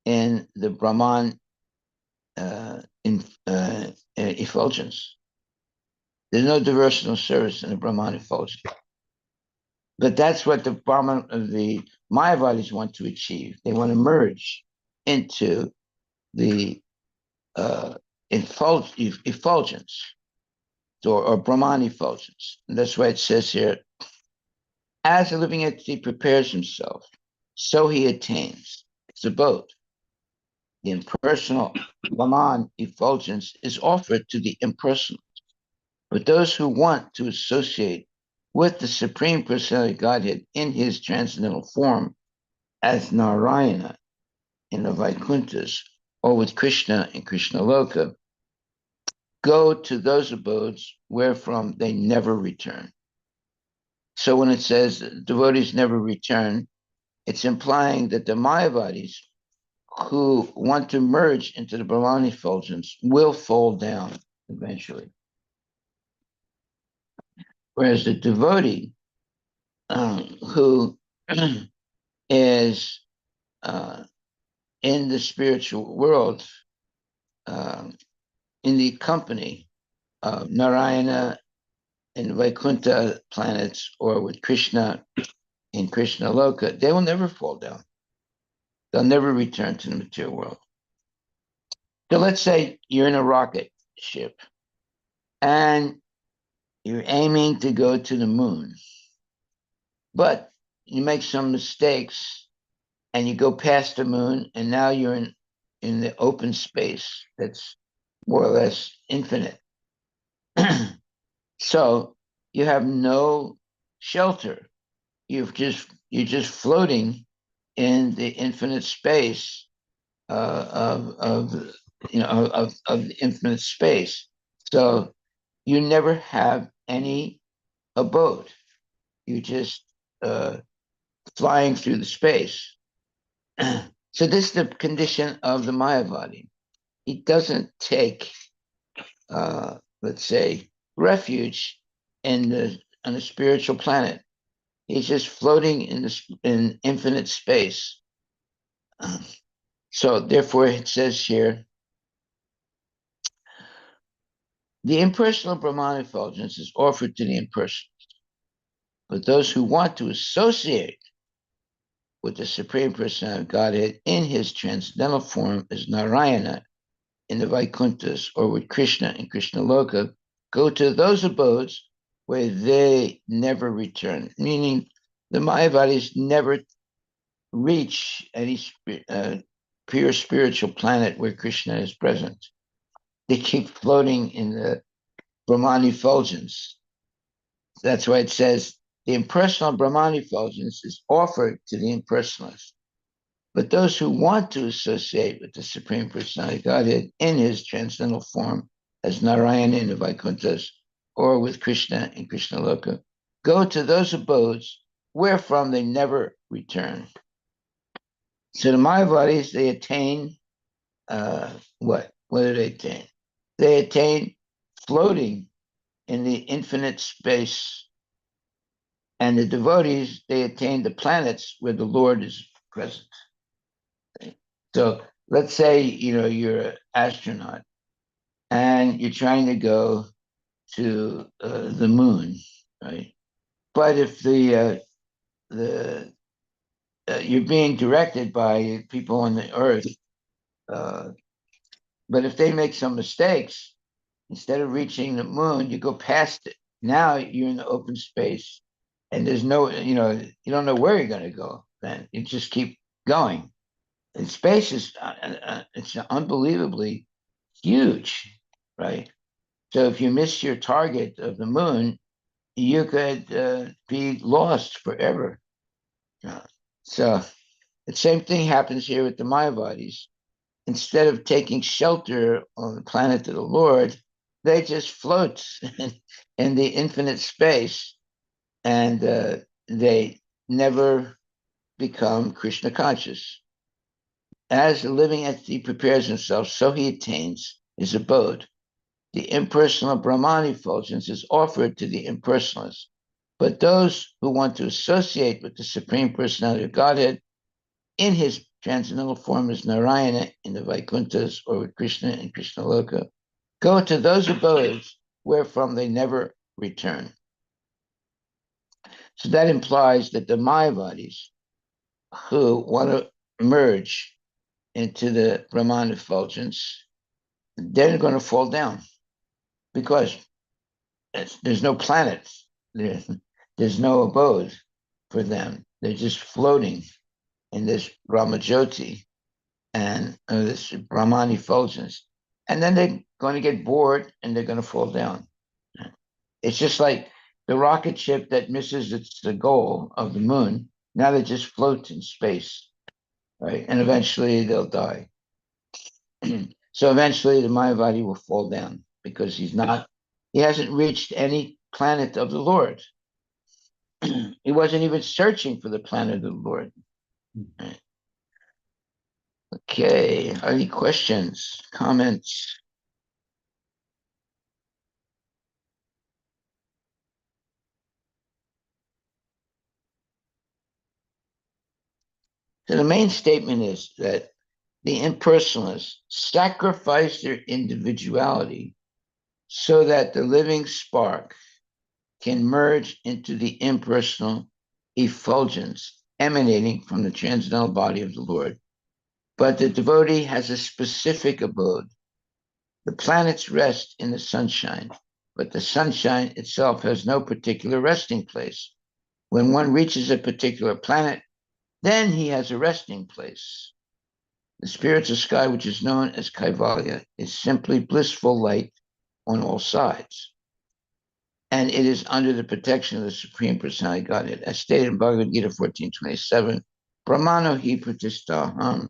in the Brahman effulgence. There's no devotional service in the Brahman effulgence. But that's what the Brahman of the Mayavadis want to achieve. They want to merge into the effulgence or Brahman effulgence. And that's why it says here, as a living entity prepares himself, so he attains. It's a boat. The impersonal Brahman effulgence is offered to the impersonal. But those who want to associate with the Supreme Personality Godhead in his transcendental form as Narayana in the Vaikunthas or with Krishna in Krishna Loka, go to those abodes wherefrom they never return. So when it says devotees never return, it's implying that the Mayavadis who want to merge into the Brahman effulgence will fall down eventually. Whereas the devotee who is in the spiritual world, in the company of Narayana in Vaikuntha planets or with Krishna in Krishna Loka, they will never fall down. They'll never return to the material world. So let's say you're in a rocket ship and you're aiming to go to the moon, but you make some mistakes and you go past the moon, and now you're in the open space that's more or less infinite. So you have no shelter. You're just floating in the infinite space of the infinite space. So you never have any abode. You just flying through the space. So this is the condition of the Mayavadi. He doesn't take, let's say, refuge on a spiritual planet. He's just floating in infinite space. So therefore, it says here, the impersonal Brahman effulgence is offered to the impersonal, but those who want to associate with the Supreme Personality of Godhead in his transcendental form as Narayana in the Vaikunthas or with Krishna in Krishna Loka go to those abodes where they never return, meaning the Mayavadis never reach any pure spiritual planet where Krishna is present. They keep floating in the Brahman effulgence. That's why it says the impersonal Brahman effulgence is offered to the impersonalists. But those who want to associate with the Supreme Personality of Godhead in his transcendental form as Narayana in the Vaikunthas or with Krishna in Krishna Loka go to those abodes wherefrom they never return. So the Mayavadis, they attain what? What do they attain? They attain floating in the infinite space. And the devotees, they attain the planets where the Lord is present. So let's say, you're an astronaut and you're trying to go to the moon, right? But if the you're being directed by people on the earth, uh, but if they make some mistakes, instead of reaching the moon, you go past it. Now you're in the open space, and there's no, you don't know where you're going to go. Then you just keep going. And space is it's unbelievably huge, right? So if you miss your target of the moon, you could be lost forever. So the same thing happens here with the Mayavadis. Instead of taking shelter on the planet of the Lord, they just float in the infinite space, and they never become Krishna conscious. As the living entity prepares himself, so he attains his abode. The impersonal Brahman effulgence is offered to the impersonalists, but those who want to associate with the Supreme Personality of Godhead in his transcendental form as Narayana in the Vaikunthas or with Krishna in Krishna Loka go to those abodes wherefrom they never return. So that implies that the Mayavadis who want to merge into the Brahman effulgence, they're going to fall down because there's no planet, there's no abode for them. They're just floating in this Brahmajyoti and this Brahman effulgence. And then they're going to get bored and they're going to fall down. It's just like the rocket ship that misses the goal of the moon. Now they just float in space, right? And eventually they'll die. So eventually the Mayavadi will fall down because he hasn't reached any planet of the Lord. He wasn't even searching for the planet of the Lord. Okay, any questions, comments? So the main statement is that the impersonalists sacrifice their individuality so that the living spark can merge into the impersonal effulgence emanating from the transcendental body of the Lord. But the devotee has a specific abode. The planets rest in the sunshine, but the sunshine itself has no particular resting place. When one reaches a particular planet, then he has a resting place. The spiritual sky, which is known as Kaivalya, is simply blissful light on all sides. And it is under the protection of the Supreme Personality Godhead. As stated in Bhagavad Gita 14:27, Brahmano hi pratistaham,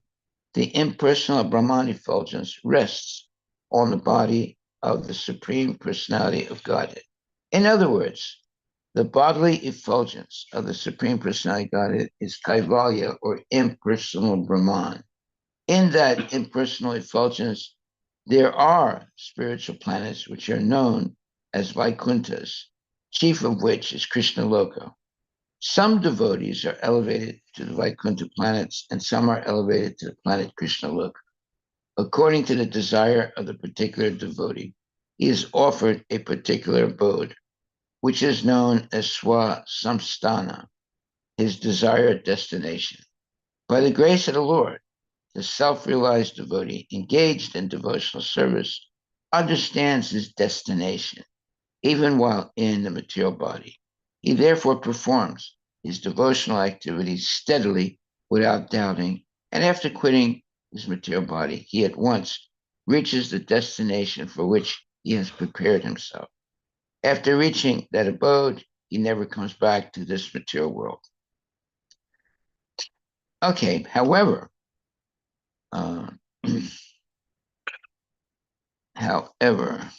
the impersonal Brahman effulgence rests on the body of the Supreme Personality of Godhead. In other words, the bodily effulgence of the Supreme Personality Godhead is Kaivalya, or impersonal Brahman. In that impersonal effulgence, there are spiritual planets which are known as Vaikunthas, chief of which is Krishna Loka. Some devotees are elevated to the Vaikuntha planets, and some are elevated to the planet Krishna Loka. According to the desire of the particular devotee, he is offered a particular abode, which is known as Swasamsthana, his desired destination. By the grace of the Lord, the self-realized devotee engaged in devotional service understands his destination, even while in the material body. He therefore performs his devotional activities steadily without doubting, and after quitting his material body, he at once reaches the destination for which he has prepared himself. After reaching that abode, he never comes back to this material world. Okay, however, uh, however,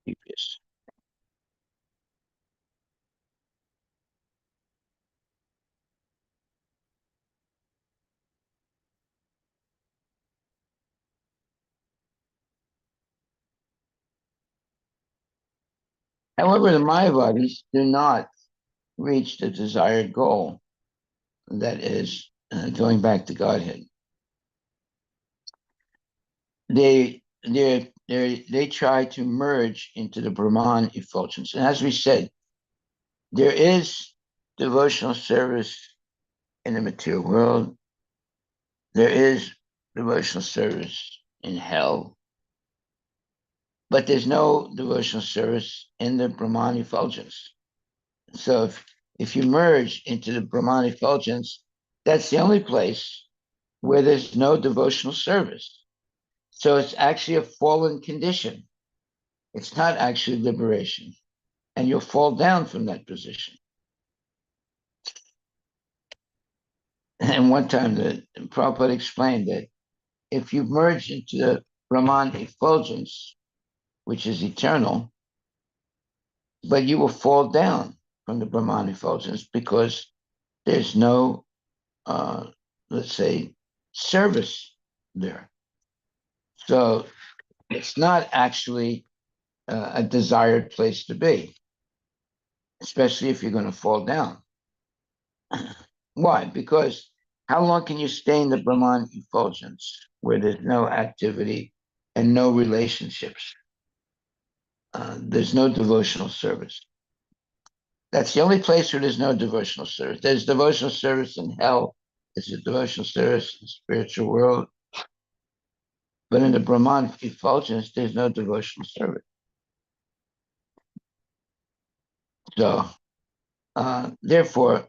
previous. However, the Mayavadis do not reach the desired goal, that is, going back to Godhead. They try to merge into the Brahman effulgence. And as we said, there is devotional service in the material world. There is devotional service in hell, but there's no devotional service in the Brahman effulgence. So if you merge into the Brahman effulgence, that's the only place where there's no devotional service. So it's actually a fallen condition. It's not actually liberation. And you'll fall down from that position. And one time the Prabhupada explained that if you merge into the Brahman effulgence, which is eternal, but you will fall down from the Brahman effulgence because there's no, let's say, service there. So it's not actually a desired place to be, especially if you're going to fall down. Why? Because how long can you stay in the Brahman effulgence where there's no activity and no relationships? There's no devotional service. That's the only place where there's no devotional service. There's devotional service in hell. There's a devotional service in the spiritual world. But in the Brahman effulgence, there's no devotional service. So, therefore,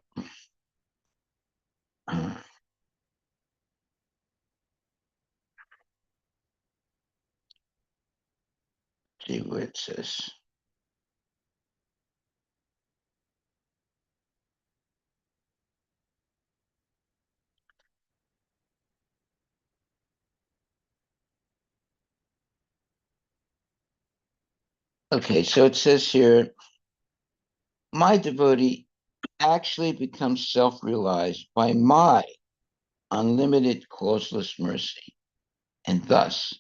see what it says. Okay, so it says here, my devotee actually becomes self-realized by my unlimited causeless mercy. And thus,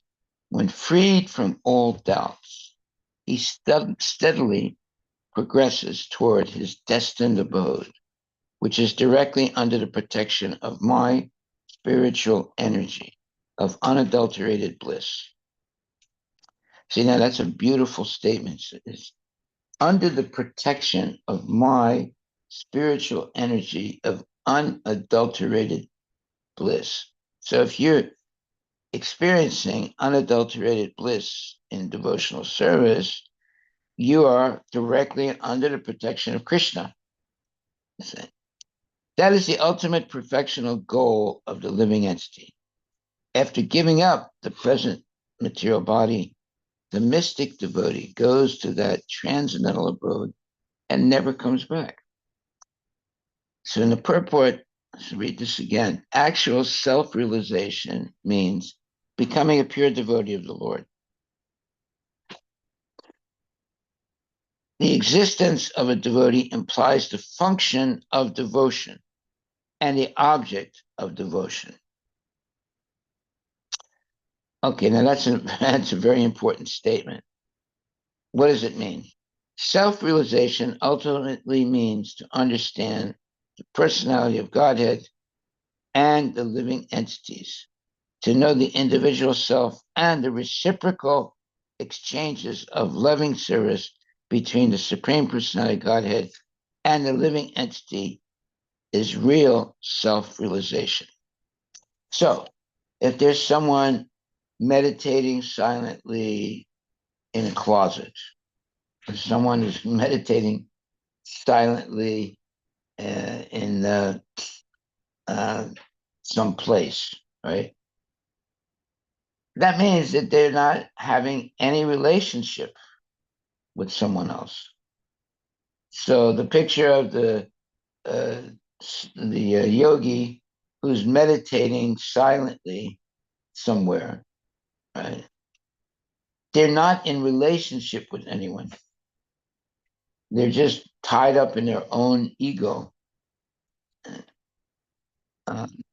when freed from all doubts, he steadily progresses toward his destined abode, which is directly under the protection of my spiritual energy of unadulterated bliss. See, now that's a beautiful statement. It's under the protection of my spiritual energy of unadulterated bliss. So if you're experiencing unadulterated bliss in devotional service, you are directly under the protection of Krishna. That is the ultimate perfectional goal of the living entity. After giving up the present material body, the mystic devotee goes to that transcendental abode and never comes back. So in the purport, let's read this again. Actual self-realization means becoming a pure devotee of the Lord. The existence of a devotee implies the function of devotion and the object of devotion. Okay, now that's a very important statement. What does it mean? Self-realization ultimately means to understand the personality of Godhead and the living entities, to know the individual self and the reciprocal exchanges of loving service between the Supreme Personality of Godhead and the living entity is real self-realization. So, if there's someone meditating silently in a closet, if someone is meditating silently in uh, some place, right? That means that they're not having any relationship with someone else. So the picture of uh, the yogi who's meditating silently somewhere, right? They're not in relationship with anyone. They're just tied up in their own ego.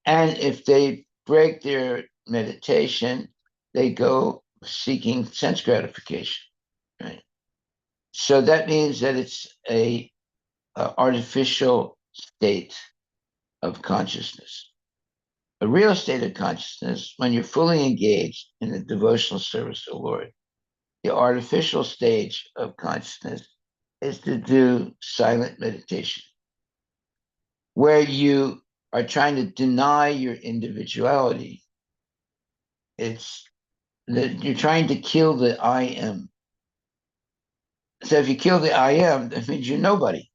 And if they break their meditation, they go seeking sense gratification, right? So that means that it's a artificial state of consciousness. A real state of consciousness, when you're fully engaged in the devotional service to the Lord, the artificial stage of consciousness is to do silent meditation, where you are trying to deny your individuality. It's that you're trying to kill the I am. So if you kill the I am, that means you're nobody,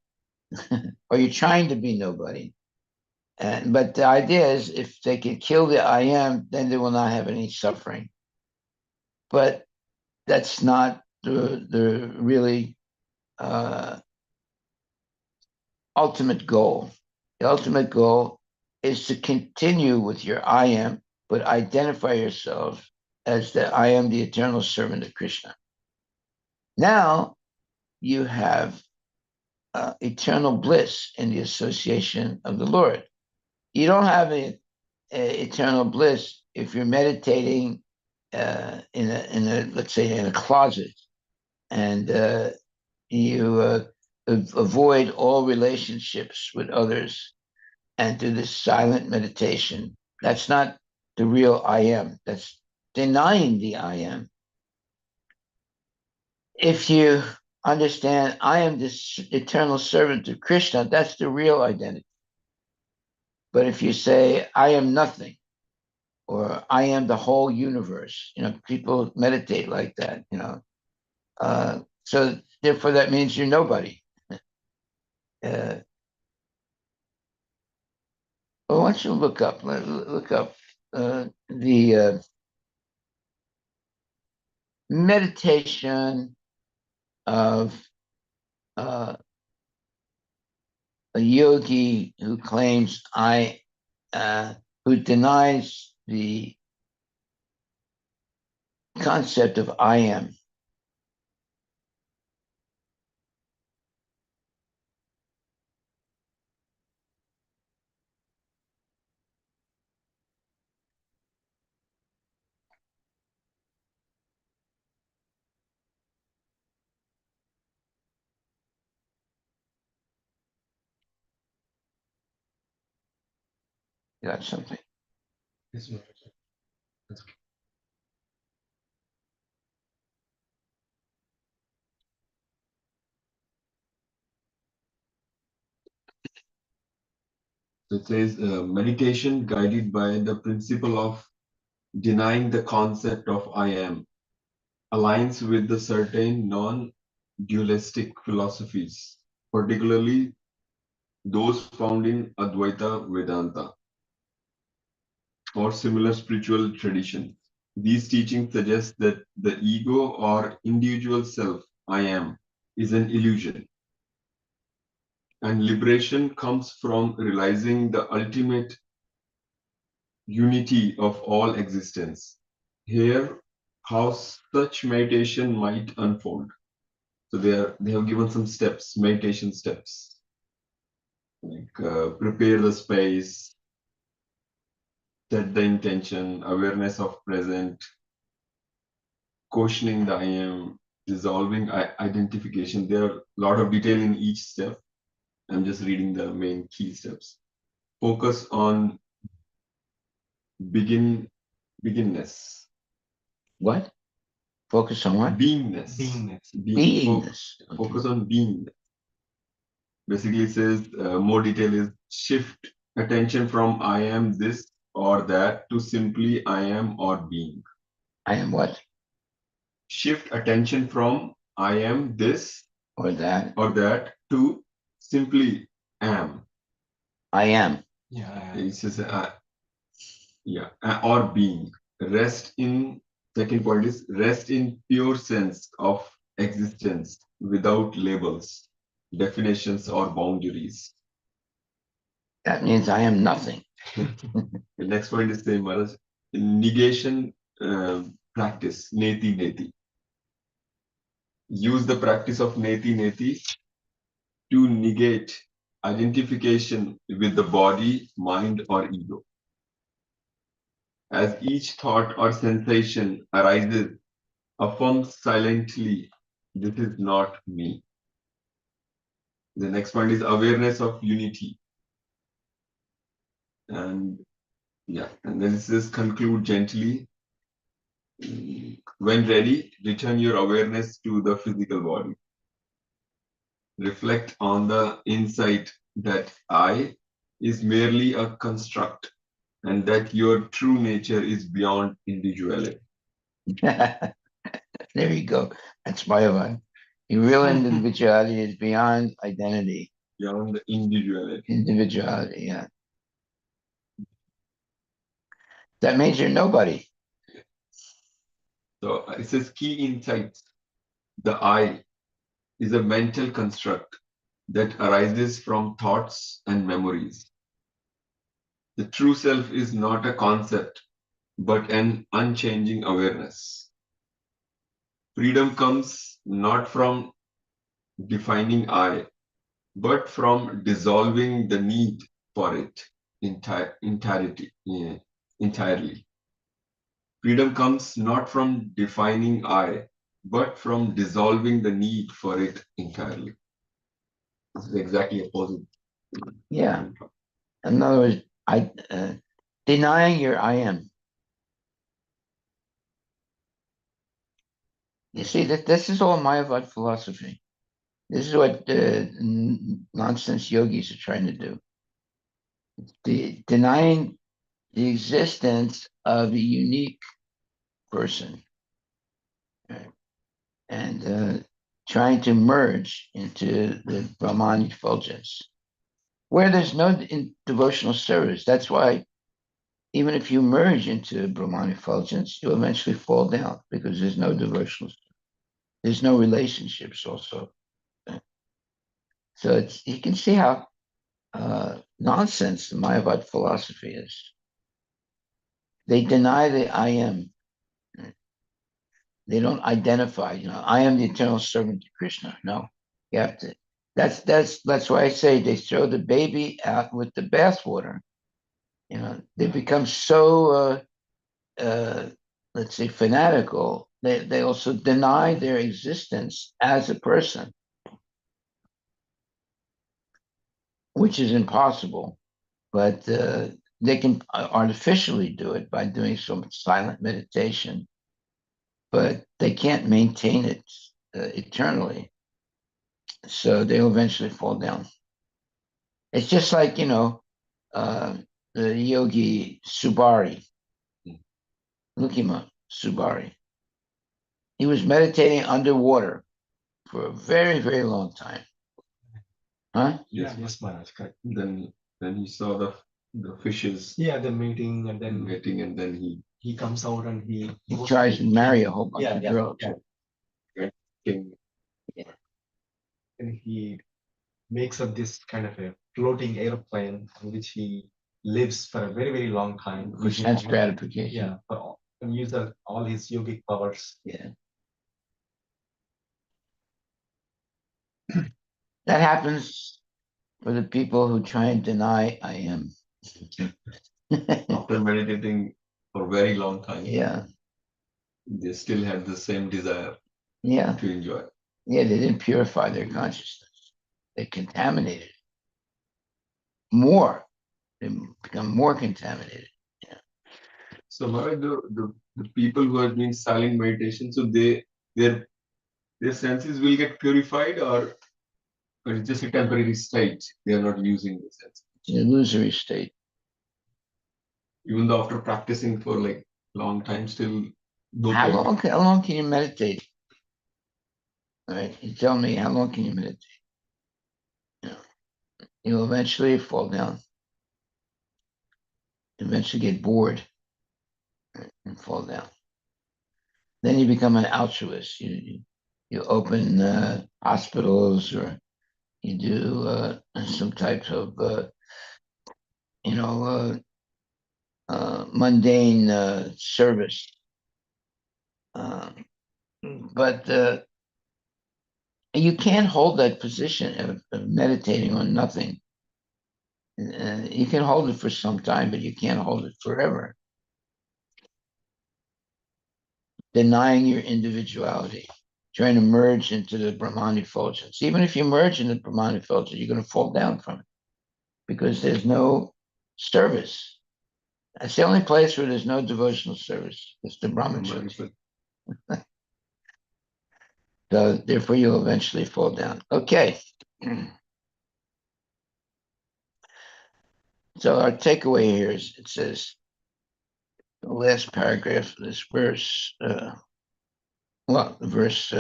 or you're trying to be nobody. But the idea is if they can kill the I am, then they will not have any suffering. But that's not the really uh, ultimate goal. The ultimate goal is to continue with your I am, but identify yourself as the I am the eternal servant of Krishna. Now you have eternal bliss in the association of the Lord. You don't have a eternal bliss if you're meditating in a let's say in a closet and you avoid all relationships with others and do this silent meditation. That's not the real I am. That's denying the I am. If you understand I am this eternal servant of Krishna, that's the real identity. But if you say I am nothing or I am the whole universe, people meditate like that. So therefore that means you're nobody. Uh, well, why don't you look up the meditation of uh, a yogi who claims who denies the concept of I am. You got something? Yes, Maharaj. That's okay. So it says meditation guided by the principle of denying the concept of I am aligns with the certain non-dualistic philosophies, particularly those found in Advaita Vedanta or similar spiritual traditions. These teachings suggest that the ego or individual self, I am, is an illusion, and liberation comes from realizing the ultimate unity of all existence. Here, how such meditation might unfold. So they have given some steps, meditation steps, like prepare the space, set the intention, awareness of present, questioning the I am, dissolving identification. There are a lot of detail in each step. I'm just reading the main key steps. Focus on beginness, What? Focus on what? beingness, Beingness. being, Beingness. Okay. focus on beingness. Basically says more detail is shift attention from I am this or that to simply I am or being. I am what? Shift attention from I am this Or that? or that to simply am. I am. Yeah, it says yeah, or being. Rest in second point is rest in pure sense of existence without labels, definitions, or boundaries. That means I am nothing. The next point is same, Maharaj. Negation practice, neti neti. Use the practice of neti neti to negate identification with the body, mind, or ego. As each thought or sensation arises, affirm silently, this is not me. The next point is awareness of unity. And yeah, and then it says conclude gently. When ready, return your awareness to the physical body. Reflect on the insight that I is merely a construct and that your true nature is beyond individuality. There you go. That's my one. Your real individuality is beyond identity. Beyond individuality. Individuality, yeah. That means you're nobody. So it says key insights. The I is a mental construct that arises from thoughts and memories. The true self is not a concept, but an unchanging awareness. Freedom comes not from defining I, but from dissolving the need for it entirely. Freedom comes not from defining I, but from dissolving the need for it entirely. This is exactly opposite. Yeah. In other words, denying your I am. You see, that this is all Mayavad philosophy. This is what nonsense yogis are trying to do. Denying the existence of a unique person, right? And trying to merge into the Brahman effulgence, where there's no devotional service. That's why even if you merge into Brahman effulgence, you'll eventually fall down because there's no devotional, there's no relationships also. So it's, you can see how nonsense the Mayavad philosophy is. They deny the I am. They don't identify. I am the eternal servant of Krishna. No, you have to. That's why I say they throw the baby out with the bathwater. They become so let's say fanatical. They also deny their existence as a person, which is impossible. But they can artificially do it by doing some silent meditation, but they can't maintain it eternally. So they'll eventually fall down. It's just like, the yogi Subari, Lukima Subari. He was meditating underwater for a very, very long time. Huh? Yes, Maharaj, correct. Then he saw the fishes. Yeah, the mating, and then he comes out and He tries to marry a whole bunch of girls. king, and he makes up this kind of a floating airplane in which he lives for a very, very long time. For sense gratification. Yeah, and use all his yogic powers. Yeah. That happens for the people who try and deny I am. After meditating for a very long time, Yeah. they still had the same desire Yeah. to enjoy. Yeah, they didn't purify their consciousness. They contaminated it more. They become more contaminated. Yeah. So Maharaj, the people who are doing silent meditation, so their senses will get purified, or But it's just a temporary state. They are not using this. It's an illusory state. Even though after practicing for like long time, still no How pleasure. long can you meditate? All right, you tell me, how long can you meditate? You know, you'll eventually fall down. Eventually get bored, right, and fall down. Then you become an altruist. You open hospitals, or you do some types of you know mundane service. Um, but you can't hold that position of meditating on nothing. You can hold it for some time, but you can't hold it forever. Denying your individuality, trying to merge into the Brahman effulgence. Even if you merge into the Brahman effulgence, you're going to fall down from it because there's no service. That's the only place where there's no devotional service. It's the Brahmacharya. So therefore, you'll eventually fall down. Okay. So our takeaway here is, it says, the last paragraph of this verse, verse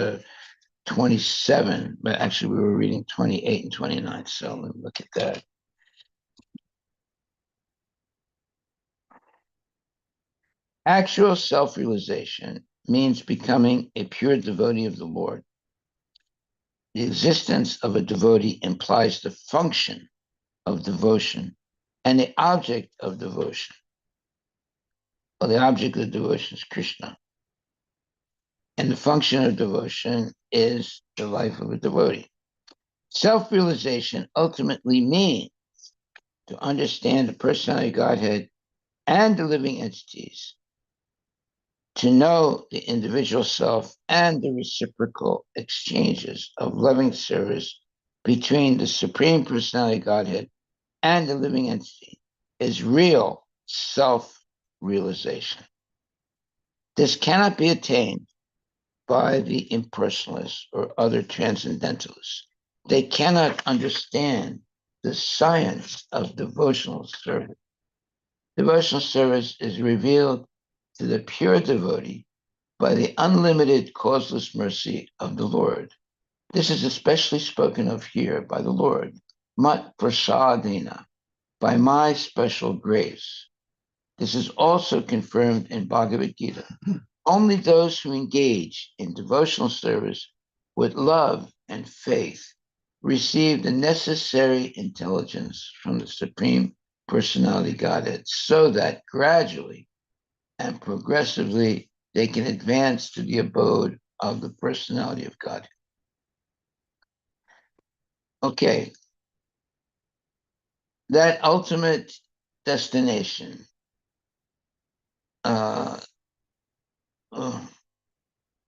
27, but actually we were reading 28 and 29. So let me look at that. Actual self-realization means becoming a pure devotee of the Lord. The existence of a devotee implies the function of devotion and the object of devotion. Well, the object of devotion is Krishna. And the function of devotion is the life of a devotee. Self-realization ultimately means to understand the personality of Godhead and the living entities, to know the individual self and the reciprocal exchanges of loving service between the Supreme Personality of Godhead and the living entity is real self-realization. This cannot be attained by the impersonalists or other transcendentalists. They cannot understand the science of devotional service. Devotional service is revealed to the pure devotee by the unlimited causeless mercy of the Lord. This is especially spoken of here by the Lord, mat prasadena, by my special grace. This is also confirmed in Bhagavad Gita. Only those who engage in devotional service with love and faith receive the necessary intelligence from the Supreme Personality Godhead, so that gradually and progressively they can advance to the abode of the personality of God. Okay, that ultimate destination uh, uh,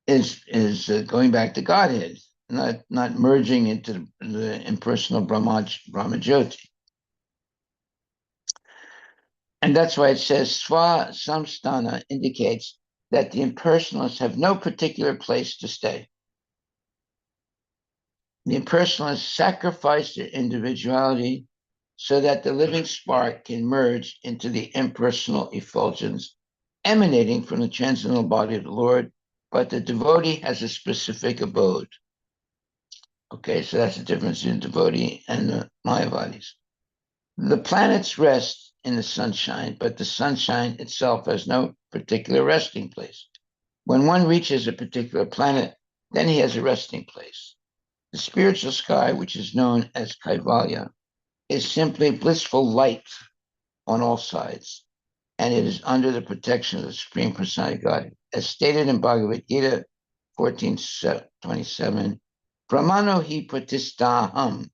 is going back to Godhead, not merging into the impersonal Brahmajyoti. And that's why it says Swa Samstana indicates that the impersonalists have no particular place to stay. The impersonalists sacrifice their individuality so that the living spark can merge into the impersonal effulgence emanating from the transcendental body of the Lord, but the devotee has a specific abode. Okay, so that's the difference in devotee and the Mayavadis. The planets rest in the sunshine, but the sunshine itself has no particular resting place. When one reaches a particular planet, then he has a resting place. The spiritual sky, which is known as Kaivalya, is simply blissful light on all sides, and it is under the protection of the Supreme Personality God. As stated in Bhagavad Gita 14:27, Brahmano hi pratistaham,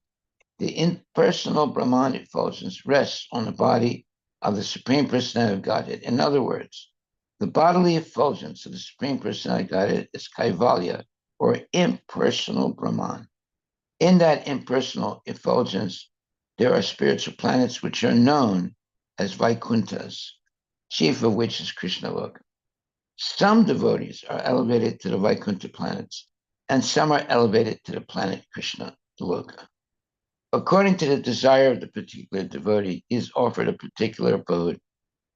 the impersonal Brahman effulgence rests on the body of the Supreme Personality of Godhead. In other words, the bodily effulgence of the Supreme Personality of Godhead is Kaivalya, or impersonal Brahman. In that impersonal effulgence, there are spiritual planets which are known as Vaikunthas, chief of which is Krishna Loka. Some devotees are elevated to the Vaikuntha planets, and some are elevated to the planet Krishna Loka. According to the desire of the particular devotee, he is offered a particular abode,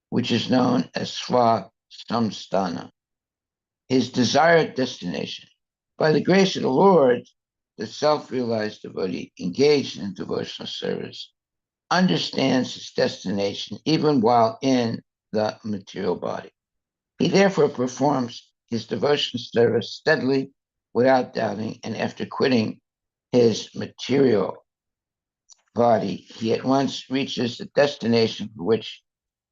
which is known as Swa-samstana, his desired destination. By the grace of the Lord, the self-realized devotee engaged in devotional service understands his destination even while in the material body. He therefore performs his devotional service steadily without doubting, and after quitting his material body, he at once reaches the destination for which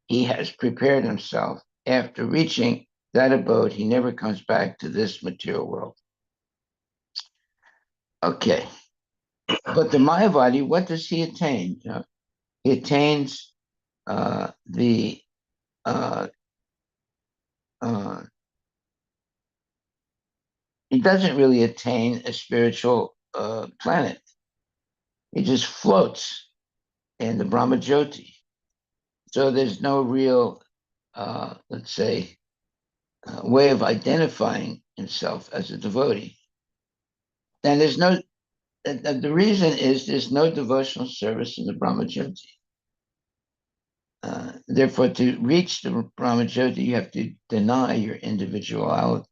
he has prepared himself. After reaching that abode, he never comes back to this material world. Okay. But the Mayavadi, what does he attain? He attains the uh, uh, he doesn't really attain a spiritual planet. He just floats in the Brahmajyoti. So there's no real, let's say, way of identifying himself as a devotee. And there's no, the reason is there's no devotional service in the Brahmajyoti. Therefore, to reach the Brahmajyoti, you have to deny your individuality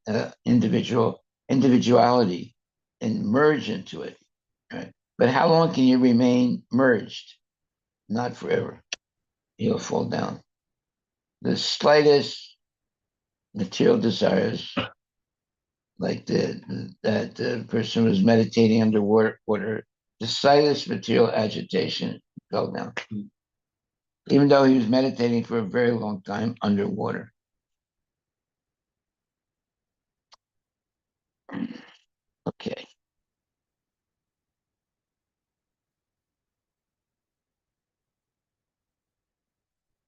and merge into it. Right? But how long can you remain merged? Not forever. You'll fall down. The slightest material desires, like that the person was meditating underwater, the slightest material agitation fell down, even though he was meditating for a very long time underwater. Okay.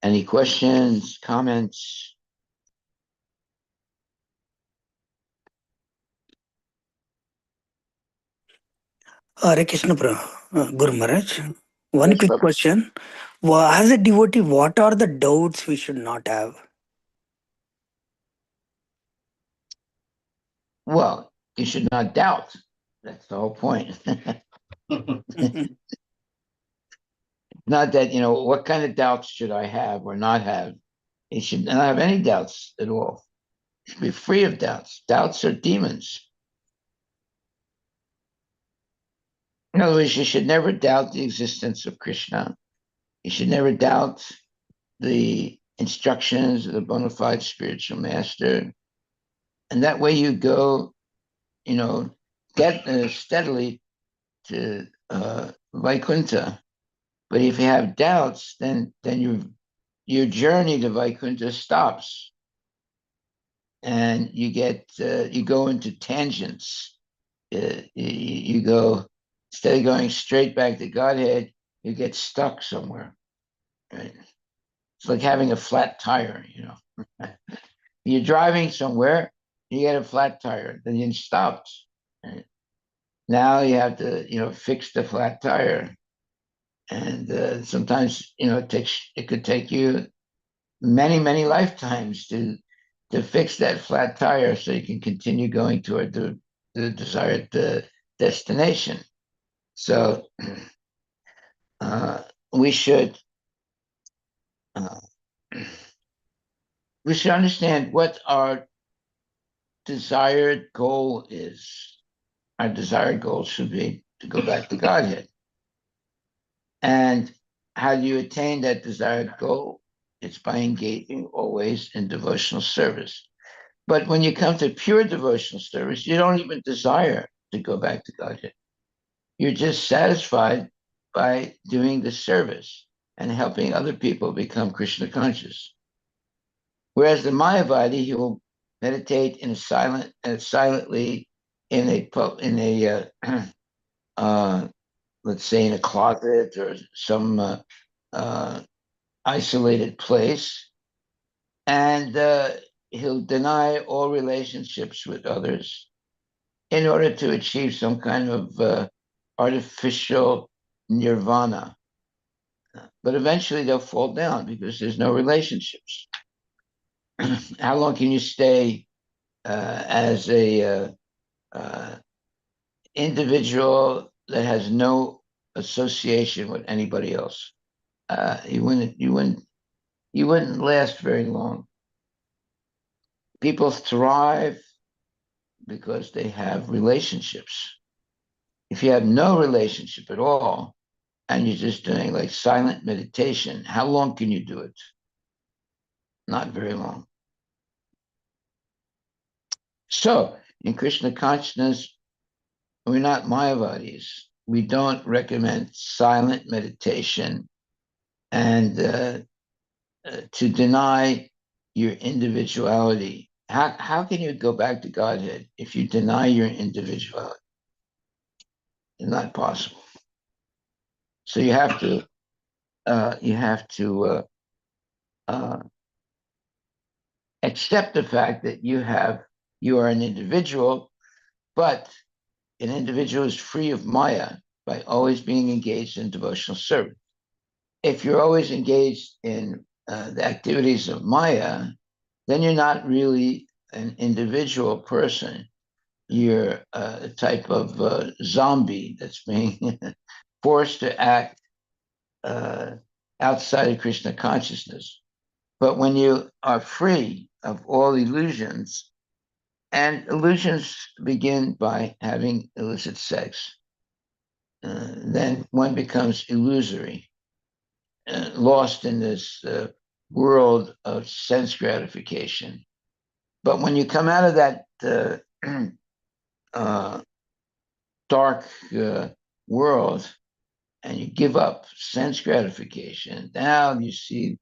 Any questions, comments? Hare Krishna, Guru Maharaj. One Yes, quick Prabhu. question. As a devotee, what are the doubts we should not have? Well, you should not doubt. That's the whole point. Not that, what kind of doubts should I have or not have? You should not have any doubts at all. You should be free of doubts. Doubts are demons. In other words, you should never doubt the existence of Krishna. You should never doubt the instructions of the bona fide spiritual master. And that way you go, get steadily to Vaikuntha. But if you have doubts, then your journey to Vaikuntha stops, and you go into tangents. You go, instead of going straight back to Godhead, you get stuck somewhere. Right? It's like having a flat tire. You're driving somewhere, you get a flat tire, then you stop. Right? Now you have to fix the flat tire, and sometimes it could take you many lifetimes to fix that flat tire so you can continue going toward the desired destination. So uh, we should uh, we should understand what our desired goal is. Our desired goal should be to go back to Godhead. And how do you attain that desired goal? It's by engaging always in devotional service. But when you come to pure devotional service, you don't even desire to go back to Godhead. You're just satisfied by doing the service and helping other people become Krishna conscious. Whereas the Mayavadi, he will meditate silently in a let's say in a closet or some uh, isolated place, and he'll deny all relationships with others in order to achieve some kind of artificial nirvana. But eventually they'll fall down because there's no relationships. How long can you stay as a individual that has no association with anybody else. You wouldn't last very long. People thrive because they have relationships. If you have no relationship at all, and you're just doing like silent meditation, how long can you do it? Not very long. So, in Krishna consciousness, we're not Mayavadis. We don't recommend silent meditation and to deny your individuality. How can you go back to Godhead if you deny your individuality? It's not possible. So you have to uh, accept the fact that you are an individual, but an individual is free of Maya by always being engaged in devotional service. If you're always engaged in the activities of Maya, then you're not really an individual person. You're a type of zombie that's being forced to act uh, outside of Krishna consciousness. But when you are free of all illusions, and illusions begin by having illicit sex, then one becomes illusory, lost in this world of sense gratification. But when you come out of that uh, dark world and you give up sense gratification, now you see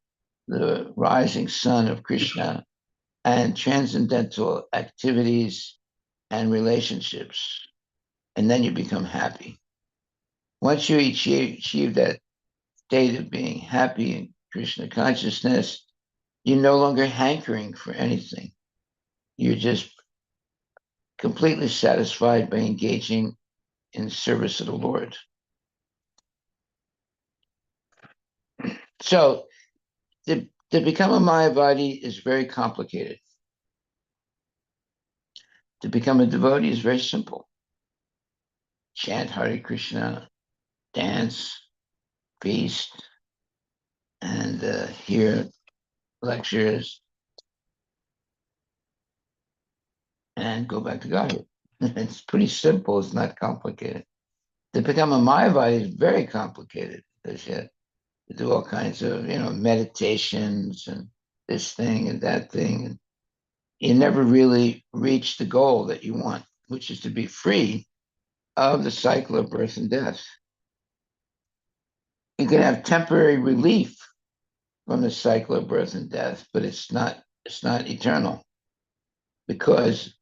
the rising sun of Krishna and transcendental activities and relationships, and then you become happy. Once you achieve that state of being happy in Krishna consciousness, you're no longer hankering for anything. You're just completely satisfied by engaging in service of the Lord. So to become a Mayavadi is very complicated. To become a devotee is very simple. Chant Hare Krishna, dance, feast, and hear lectures, and go back to Godhead. It's pretty simple. It's not complicated. To become a Mayavadi is very complicated because you have to do all kinds of, meditations and this thing and that thing. And you never really reach the goal that you want, which is to be free of the cycle of birth and death. You can have temporary relief from the cycle of birth and death, but it's not eternal because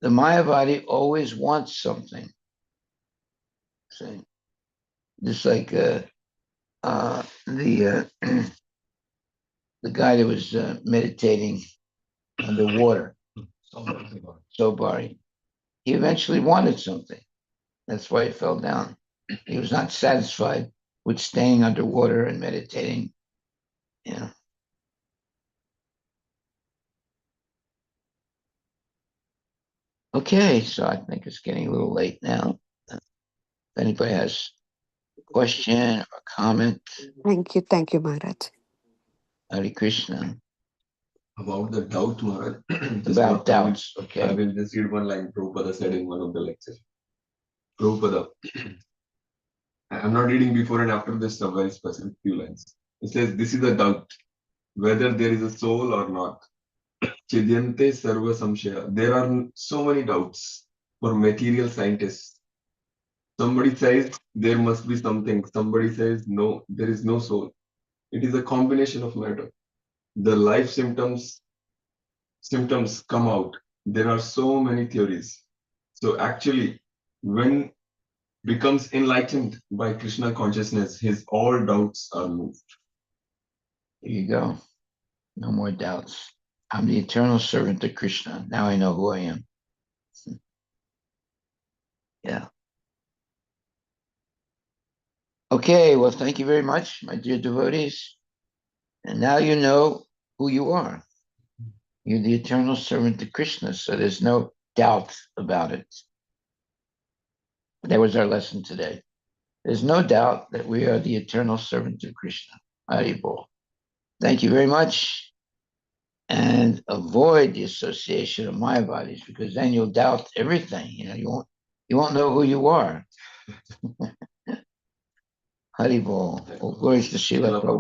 the Mayavadi always wants something. See? Just like the guy that was meditating underwater, Sobari, he eventually wanted something. That's why he fell down. He was not satisfied with staying underwater and meditating. Yeah. Okay, so I think it's getting a little late now. If anybody has a question or comment, Thank you, Maharaj. Hare Krishna. About the doubt, Maharaj. About doubts, I okay. will just read one line Prabhupada said in one of the lectures. Prabhupada, I'm not reading before and after this, a very specific few lines. It says, this is a doubt, whether there is a soul or not. Chidyante sarva samshaya. There are so many doubts for material scientists. Somebody says there must be something. Somebody says no, there is no soul. It is a combination of matter. The life symptoms come out. There are so many theories. So actually, when becomes enlightened by Krishna consciousness, his all doubts are moved. There you go. No more doubts. I'm the eternal servant of Krishna. Now I know who I am. Yeah. Okay, well, thank you very much, my dear devotees. And now you know who you are. You're the eternal servant of Krishna, so there's no doubt about it. That was our lesson today. There's no doubt that we are the eternal servants of Krishna. Haribol. Thank you very much. And avoid the association of Maya bodies, because then you'll doubt everything. You won't know who you are. Haribol. Glories to Srila Prabhupada.